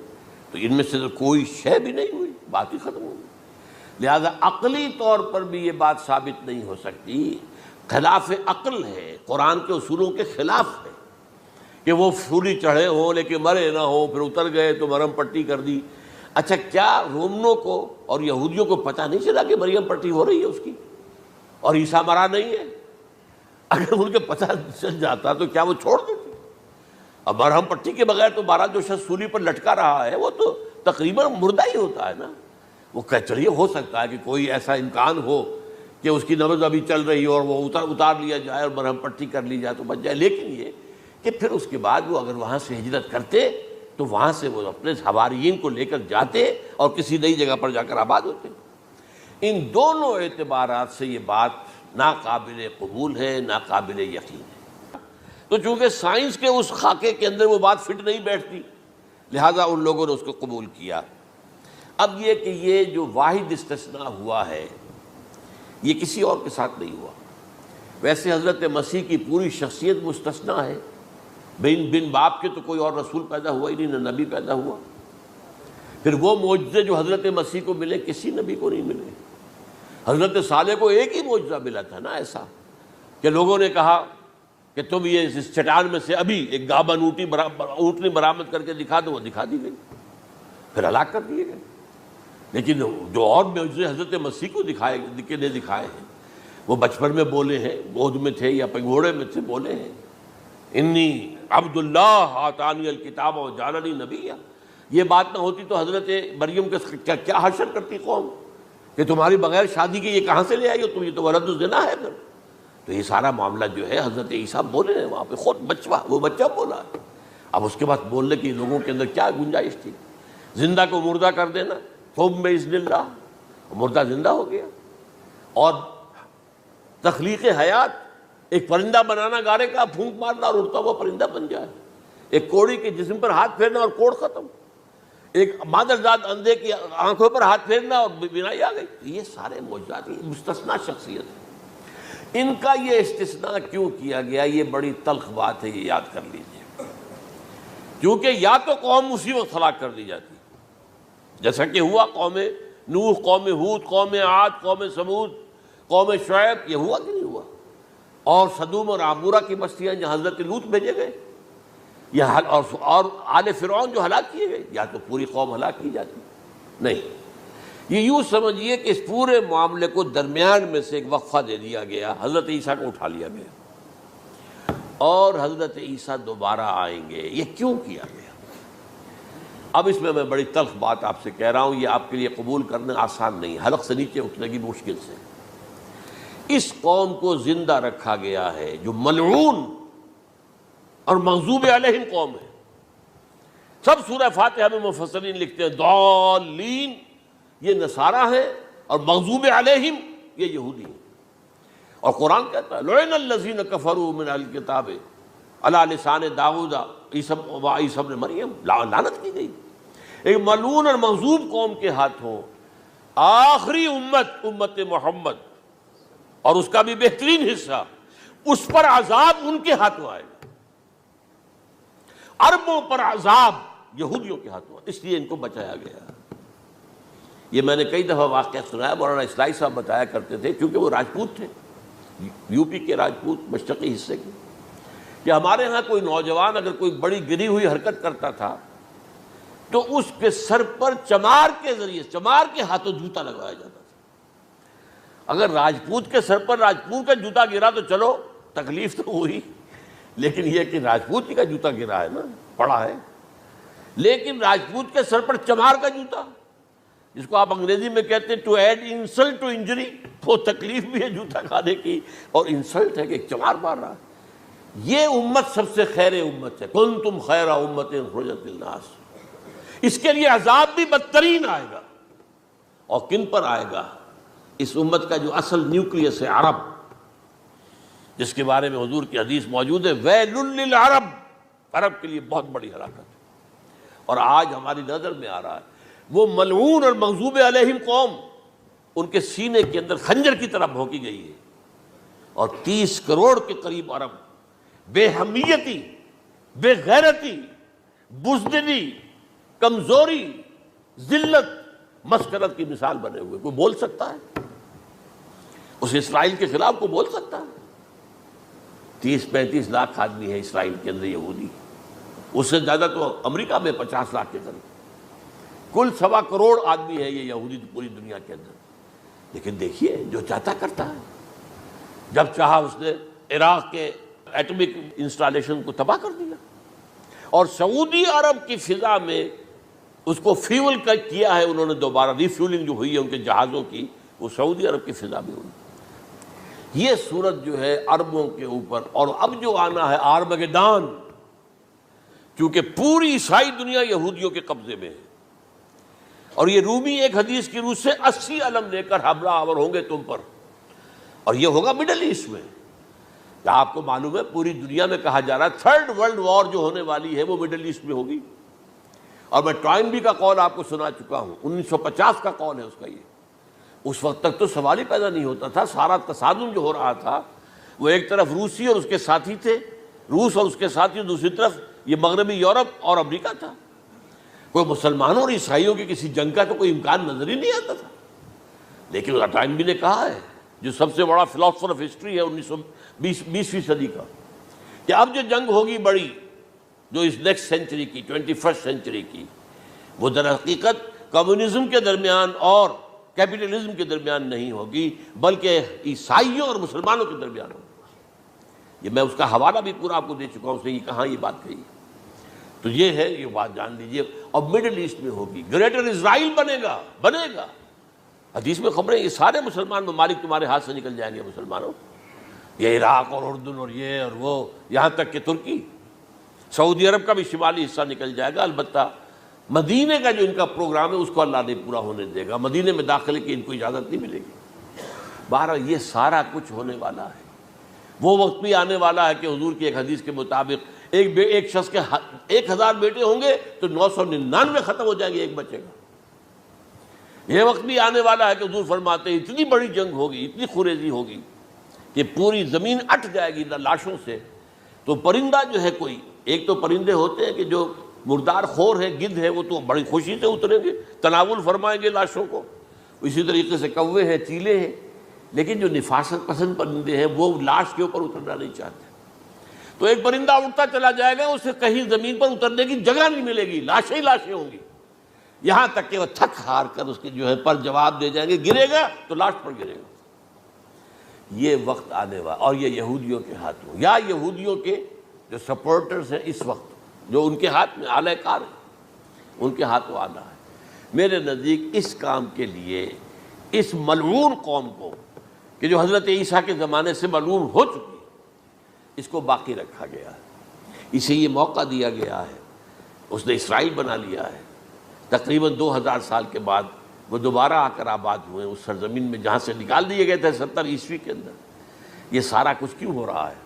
تو ان میں سے تو کوئی شے بھی نہیں ہوئی، بات ہی ختم ہو گئی۔ لہذا عقلی طور پر بھی یہ بات ثابت نہیں ہو سکتی، خلاف عقل ہے، قرآن کے اصولوں کے خلاف ہے کہ وہ سولی چڑھے ہوں لیکن مرے نہ ہوں، پھر اتر گئے تو مرہم پٹی کر دی۔ اچھا، کیا رومنوں کو اور یہودیوں کو پتہ نہیں چلا کہ مریم پٹی ہو رہی ہے اس کی اور عیسیٰ مرا نہیں ہے؟ اگر ان کے پتہ چل جاتا تو کیا وہ چھوڑ دیتے؟ اب مرہم پٹی کے بغیر تو 12 جو شخص سولی پر لٹکا رہا ہے وہ تو تقریباً مردہ ہی ہوتا ہے نا، وہ کہ چلیے ہو سکتا ہے کہ کوئی ایسا امکان ہو کہ اس کی نبض ابھی چل رہی ہو اور وہ اتار لیا جائے اور مرہم پٹی کر لی جائے تو بچ جائے، لیکن یہ کہ پھر اس کے بعد وہ اگر وہاں سے ہجرت کرتے تو وہاں سے وہ اپنے حواریین کو لے کر جاتے اور کسی نئی جگہ پر جا کر آباد ہوتے۔ ان دونوں اعتبارات سے یہ بات ناقابل قبول ہے، ناقابل یقین ہے۔ تو چونکہ سائنس کے اس خاکے کے اندر وہ بات فٹ نہیں بیٹھتی، لہٰذا ان لوگوں نے اس کو قبول کیا۔ اب یہ کہ یہ جو واحد استثناء ہوا ہے یہ کسی اور کے ساتھ نہیں ہوا۔ ویسے حضرت مسیح کی پوری شخصیت مستثنیٰ ہے، بن باپ کے تو کوئی اور رسول پیدا ہوا ہی نہیں، نہ نبی پیدا ہوا۔ پھر وہ معجزے جو حضرت مسیح کو ملے کسی نبی کو نہیں ملے۔ حضرت صالح کو ایک ہی معجزہ ملا تھا نا ایسا کہ لوگوں نے کہا کہ تم یہ اس چٹان میں سے ابھی ایک گابن اونٹنی برآمد کر کے دکھا دو، وہ دکھا دی گئی، پھر ہلاک کر دیے گئے۔ لیکن جو اور معجزے حضرت مسیح کو دکھائے ہیں وہ بچپن میں بولے ہیں، گود میں تھے یا پگھوڑے میں تھے، بولے ہیں انی عبد اللہ آتانی الکتاب وجعلنی نبیا۔ یہ بات نہ ہوتی تو حضرت مریم کے کیا حشر کرتی قوم کہ تمہاری بغیر شادی کے یہ کہاں سے لے آئی ہو تم، یہ تو ولد الزنا ہے۔ پھر تو یہ سارا معاملہ جو ہے حضرت عیسیٰ بولے ہیں وہاں پہ، خود وہ بچہ بولا ہے۔ اب اس کے بعد بولنے کی لوگوں کے اندر کیا گنجائش تھی؟ زندہ کو مردہ کر دینا، ثم بإذن اللہ، مردہ زندہ ہو گیا۔ اور تخلیق حیات، ایک پرندہ بنانا گارے کا، پھونک مارنا اور اڑتا ہوا پرندہ بن جائے، ایک کوڑی کے جسم پر ہاتھ پھیرنا اور کوڑ ختم، ایک مادرزاد اندھے کی آنکھوں پر ہاتھ پھیرنا اور بینائی آ گئی۔ یہ سارے معجزات مستثنیٰ شخصیت ہے۔ ان کا یہ استثناء کیوں کیا گیا؟ یہ بڑی تلخ بات ہے، یہ یاد کر لیجیے، کیونکہ یا تو قوم اسی وقت ہلاک کر دی جاتی جیسا کہ ہوا قوم نوح، قوم ہود، قوم عاد، قوم ثمود، قوم شعیب، یہ ہوا کہ نہیں ہوا؟ اور صدوم اور عمورہ کی بستیاں جہاں حضرت لوط بھیجے گئے، اور آل فرعون جو ہلاک کیے گئے، یا تو پوری قوم ہلاک کی جاتی؟ نہیں، یہ یوں سمجھیے کہ اس پورے معاملے کو درمیان میں سے ایک وقفہ دے دیا گیا، حضرت عیسیٰ کو اٹھا لیا گیا اور حضرت عیسیٰ دوبارہ آئیں گے۔ یہ کیوں کیا گیا؟ اب اس میں بڑی تلخ بات آپ سے کہہ رہا ہوں، یہ آپ کے لیے قبول کرنا آسان نہیں، حلق سے نیچے اٹھنے کی مشکل سے۔ اس قوم کو زندہ رکھا گیا ہے جو ملعون اور مغضوب علیہم قوم ہے۔ سب سورہ فاتحہ میں مفسرین لکھتے ہیں ضالین، یہ نصارہ ہیں، اور مغضوب علیہم یہ یہودی ہیں۔ اور قرآن کہتا ہے لعن الذین کفروا من اہل الکتاب علی لسان داؤد وعیسی ابن مریم، لعنت کی گئی۔ ایک ملعون اور مغضوب قوم کے ہاتھوں آخری امت محمد اور اس کا بھی بہترین حصہ، اس پر عذاب ان کے ہاتھوں آئے گا۔ عربوں پر عذاب یہودیوں کے ہاتھوں، اس لیے ان کو بچایا گیا۔ یہ میں نے کئی دفعہ واقعہ سنایا، مولانا اصلاحی صاحب بتایا کرتے تھے، کیونکہ وہ راجپوت تھے، یو پی کے راجپوت، مشرقی حصے کے، کہ ہمارے ہاں کوئی نوجوان اگر کوئی بڑی گری ہوئی حرکت کرتا تھا تو اس کے سر پر چمار کے ذریعے، چمار کے ہاتھوں جوتا لگوایا جاتا تھا۔ اگر راجپوت کے سر پر راجپوت کا جوتا گرا تو چلو تکلیف تو ہوئی، لیکن یہ کہ راجپوت ہی کا جوتا گرا ہے نا، پڑا ہے، لیکن راجپوت کے سر پر چمار کا جوتا، جس کو آپ انگریزی میں کہتے ہیں to add insult to injury, وہ تکلیف بھی ہے جوتا کھانے کی اور انسلٹ ہے کہ ایک چمار مار رہا ہے۔ یہ امت سب سے خیر امت ہے، کنتم خیر امت اخرجت للناس۔ اس کے لیے عذاب بھی بدترین آئے گا، اور کن پر آئے گا؟ اس امت کا جو اصل نیوکلیس ہے عرب، جس کے بارے میں حضور کی حدیث موجود ہے ویل للعرب، عرب کے لیے بہت بڑی ہلاکت ہے۔ اور آج ہماری نظر میں آ رہا ہے وہ ملعون اور مغضوب علیہم قوم، ان کے سینے کے اندر خنجر کی طرح بھونکی گئی ہے، اور 30 کروڑ کے قریب عرب بے حمیتی، بے غیرتی، بزدلی، کمزوری، ذلت، مسکنت کی مثال بنے ہوئے۔ کوئی بول سکتا ہے اس اسرائیل کے خلاف؟ کوئی بول سکتا ہے؟ 30-35 لاکھ آدمی ہے اسرائیل کے اندر یہودی، اس سے زیادہ تو امریکہ میں 50 لاکھ کے قریب، کل 1.25 کروڑ آدمی ہے یہ یہودی پوری دنیا کے اندر۔ لیکن دیکھیے جو چاہتا کرتا ہے، جب چاہا اس نے عراق کے ایٹمک انسٹالیشن کو تباہ کر دیا، اور سعودی عرب کی فضا میں اس کو فیول کا کیا ہے انہوں نے دوبارہ، ریفیولنگ جو ہوئی ہے ان کے جہازوں کی، وہ سعودی عرب کی فضا میں ہوئی۔ یہ صورت جو ہے عربوں کے اوپر، اور اب جو آنا ہے آرمگیدان، چونکہ پوری عیسائی دنیا یہودیوں کے قبضے میں ہے، اور یہ رومی ایک حدیث کی روح سے 80 علم لے کر حملہ آور ہوں گے تم پر، اور یہ ہوگا مڈل ایسٹ میں۔ کیا آپ کو معلوم ہے پوری دنیا میں کہا جا رہا ہے تھرڈ ورلڈ وار جو ہونے والی ہے وہ مڈل ایسٹ میں ہوگی؟ اور میں ٹوائنبی کا قول آپ کو سنا چکا ہوں، 1950 کا قول ہے اس کا۔ یہ اس وقت تک تو سوال ہی پیدا نہیں ہوتا تھا، سارا تصادم جو ہو رہا تھا وہ ایک طرف روسی اور اس کے ساتھی تھے، روس اور اس کے ساتھی، دوسری طرف یہ مغربی یورپ اور امریکہ تھا۔ کوئی مسلمانوں اور عیسائیوں کی کسی جنگ کا تو کوئی امکان نظر ہی نہیں آتا تھا۔ لیکن ٹائنبی نے کہا ہے، جو سب سے بڑا فلاسفر آف ہسٹری ہے 20ویں صدی کا، کہ اب جو جنگ ہوگی بڑی، جو اس نیکسٹ سینچری کی، 21 سینچری کی، وہ در حقیقت کمیونزم کے درمیان اور کیپٹلزم کے درمیان نہیں ہوگی، بلکہ عیسائیوں اور مسلمانوں کے درمیان ہوگی۔ یہ میں اس کا حوالہ بھی پورا آپ کو دے چکا ہوں، اس نے یہ کہاں یہ بات کہی۔ تو یہ ہے، یہ بات جان لیجئے، اور مڈل ایسٹ میں ہوگی، گریٹر اسرائیل بنے گا۔ حدیث میں خبریں، یہ سارے مسلمان ممالک تمہارے ہاتھ سے نکل جائیں گے مسلمانوں، یہ عراق اور اردن اور یہ اور وہ، یہاں تک کہ ترکی، سعودی عرب کا بھی شمالی حصہ نکل جائے گا۔ البتہ مدینے کا جو ان کا پروگرام ہے اس کو اللہ نہیں پورا ہونے دے گا، مدینے میں داخلے کی ان کو اجازت نہیں ملے گی۔ بہرحال یہ سارا کچھ ہونے والا ہے۔ وہ وقت بھی آنے والا ہے کہ حضور کی ایک حدیث کے مطابق ایک شخص کے 1000 بیٹے ہوں گے تو 999 ختم ہو جائیں گے، ایک بچے گا۔ یہ وقت بھی آنے والا ہے کہ حضور فرماتے ہیں اتنی بڑی جنگ ہوگی، اتنی خوریزی ہوگی کہ پوری زمین اٹ جائے گی لاشوں سے۔ تو پرندہ جو ہے، کوئی ایک تو پرندے ہوتے ہیں کہ جو مردار خور ہے، گدھ ہے، وہ تو بڑی خوشی سے اتریں گے، تناول فرمائیں گے لاشوں کو۔ اسی طریقے سے کوے ہیں، چیلے ہیں، لیکن جو نفاست پسند پرندے ہیں وہ لاش کے اوپر اترنا نہیں چاہتے۔ تو ایک پرندہ اڑتا چلا جائے گا، اسے کہیں زمین پر اترنے کی جگہ نہیں ملے گی، لاشیں ہی لاشیں ہوں گی، یہاں تک کہ وہ تھک ہار کر اس کے جو ہے پر جواب دے جائیں گے، گرے گا تو لاش پر گرے گا۔ یہ وقت آنے والا، اور یہ یہودیوں کے ہاتھوں، یا یہودیوں کے جو سپورٹرز ہیں اس وقت، جو ان کے ہاتھ میں آلہ کار ہیں، ان کے ہاتھوں آنا ہے۔ میرے نزدیک اس کام کے لیے اس ملعون قوم کو، کہ جو حضرت عیسیٰ کے زمانے سے ملعون ہو چکی، اس کو باقی رکھا گیا ہے، اسے یہ موقع دیا گیا ہے۔ اس نے اسرائیل بنا لیا ہے، تقریباً 2000 سال کے بعد وہ دوبارہ آ کر آباد ہوئے اس سرزمین میں جہاں سے نکال دیے گئے تھے 70 عیسوی کے اندر۔ یہ سارا کچھ کیوں ہو رہا ہے؟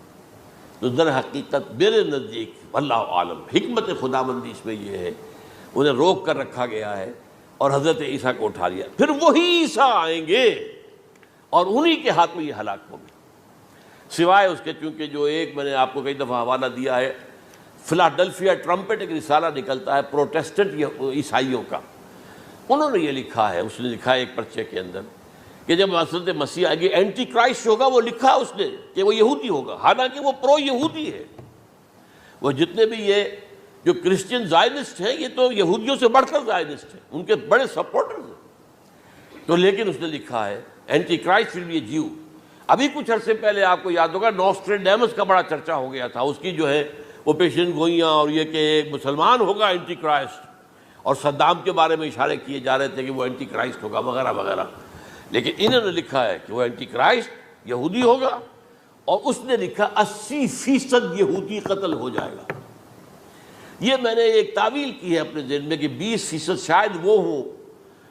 تو در حقیقت میرے نزدیک واللہ عالم حکمت خداوندی اس میں یہ ہے، انہیں روک کر رکھا گیا ہے اور حضرت عیسیٰ کو اٹھا لیا، پھر وہی عیسیٰ آئیں گے اور انہی کے ہاتھ میں یہ ہلاک ہوگی۔ سوائے اس کے، چونکہ جو ایک میں نے آپ کو کئی دفعہ حوالہ دیا ہے، فلاڈلفیا ٹرمپٹ ایک رسالہ نکلتا ہے پروٹیسٹنٹ عیسائیوں کا، انہوں نے یہ لکھا ہے، اس نے لکھا ہے ایک پرچے کے اندر کہ جب حضرت مسیح آئے گی، اینٹی کرائسٹ ہوگا، وہ لکھا اس نے کہ وہ یہودی ہوگا، حالانکہ وہ پرو یہودی ہے۔ وہ جتنے بھی یہ جو کرسچن زائنسٹ ہیں، یہ تو یہودیوں سے بڑھ کر زائنسٹ ہیں، ان کے بڑے سپورٹرز ہیں۔ تو لیکن اس نے لکھا ہے اینٹی کرائسٹ ول بی اے جیو۔ ابھی کچھ عرصے پہلے آپ کو یاد ہوگا نوسٹریڈیمس کا بڑا چرچا ہو گیا تھا، اس کی جو ہے وہ پیشن گوئیاں، اور یہ کہ ایک مسلمان ہوگا اینٹی کرائسٹ، اور صدام کے بارے میں اشارے کیے جا رہے تھے کہ وہ اینٹی کرائسٹ ہوگا وغیرہ وغیرہ۔ لیکن انہوں نے لکھا ہے کہ وہ اینٹی کرائسٹ یہودی ہوگا، اور اس نے لکھا 80% یہودی قتل ہو جائے گا۔ یہ میں نے ایک تعویل کی ہے اپنے ذہن میں کہ 20% شاید وہ ہوں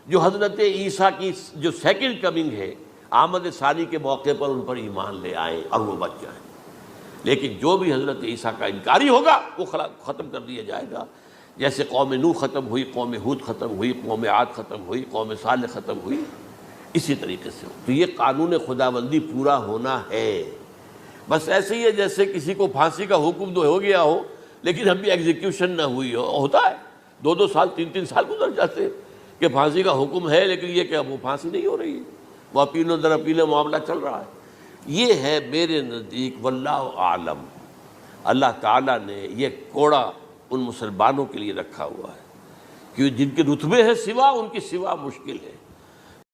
جو حضرت عیسیٰ کی جو سیکنڈ کمنگ ہے، آمد ثانی کے موقع پر ان پر ایمان لے آئیں اور وہ بچ جائیں۔ لیکن جو بھی حضرت عیسیٰ کا انکاری ہوگا وہ ختم کر دیا جائے گا، جیسے قوم نوح ختم ہوئی، قوم ہود ختم ہوئی، قوم عاد ختم ہوئی، قوم صالح ختم ہوئی، اسی طریقے سے۔ تو یہ قانون خداوندی پورا ہونا ہے۔ بس ایسے ہی ہے جیسے کسی کو پھانسی کا حکم تو ہو گیا ہو لیکن ابھی ایگزیکیوشن نہ ہوئی ہو، ہوتا ہے 2 سال 3 سال گزر جاتے ہیں کہ پھانسی کا حکم ہے لیکن یہ کہ اب وہ پھانسی نہیں ہو رہی ہے، وہ اپیلوں در اپیلیں معاملہ چل رہا ہے۔ یہ ہے میرے نزدیک واللہ عالم، اللہ تعالیٰ نے یہ کوڑا ان مسلمانوں کے لیے رکھا ہوا ہے کہ جن کے رتبے ہیں سوا، ان کی سوا مشکل ہے۔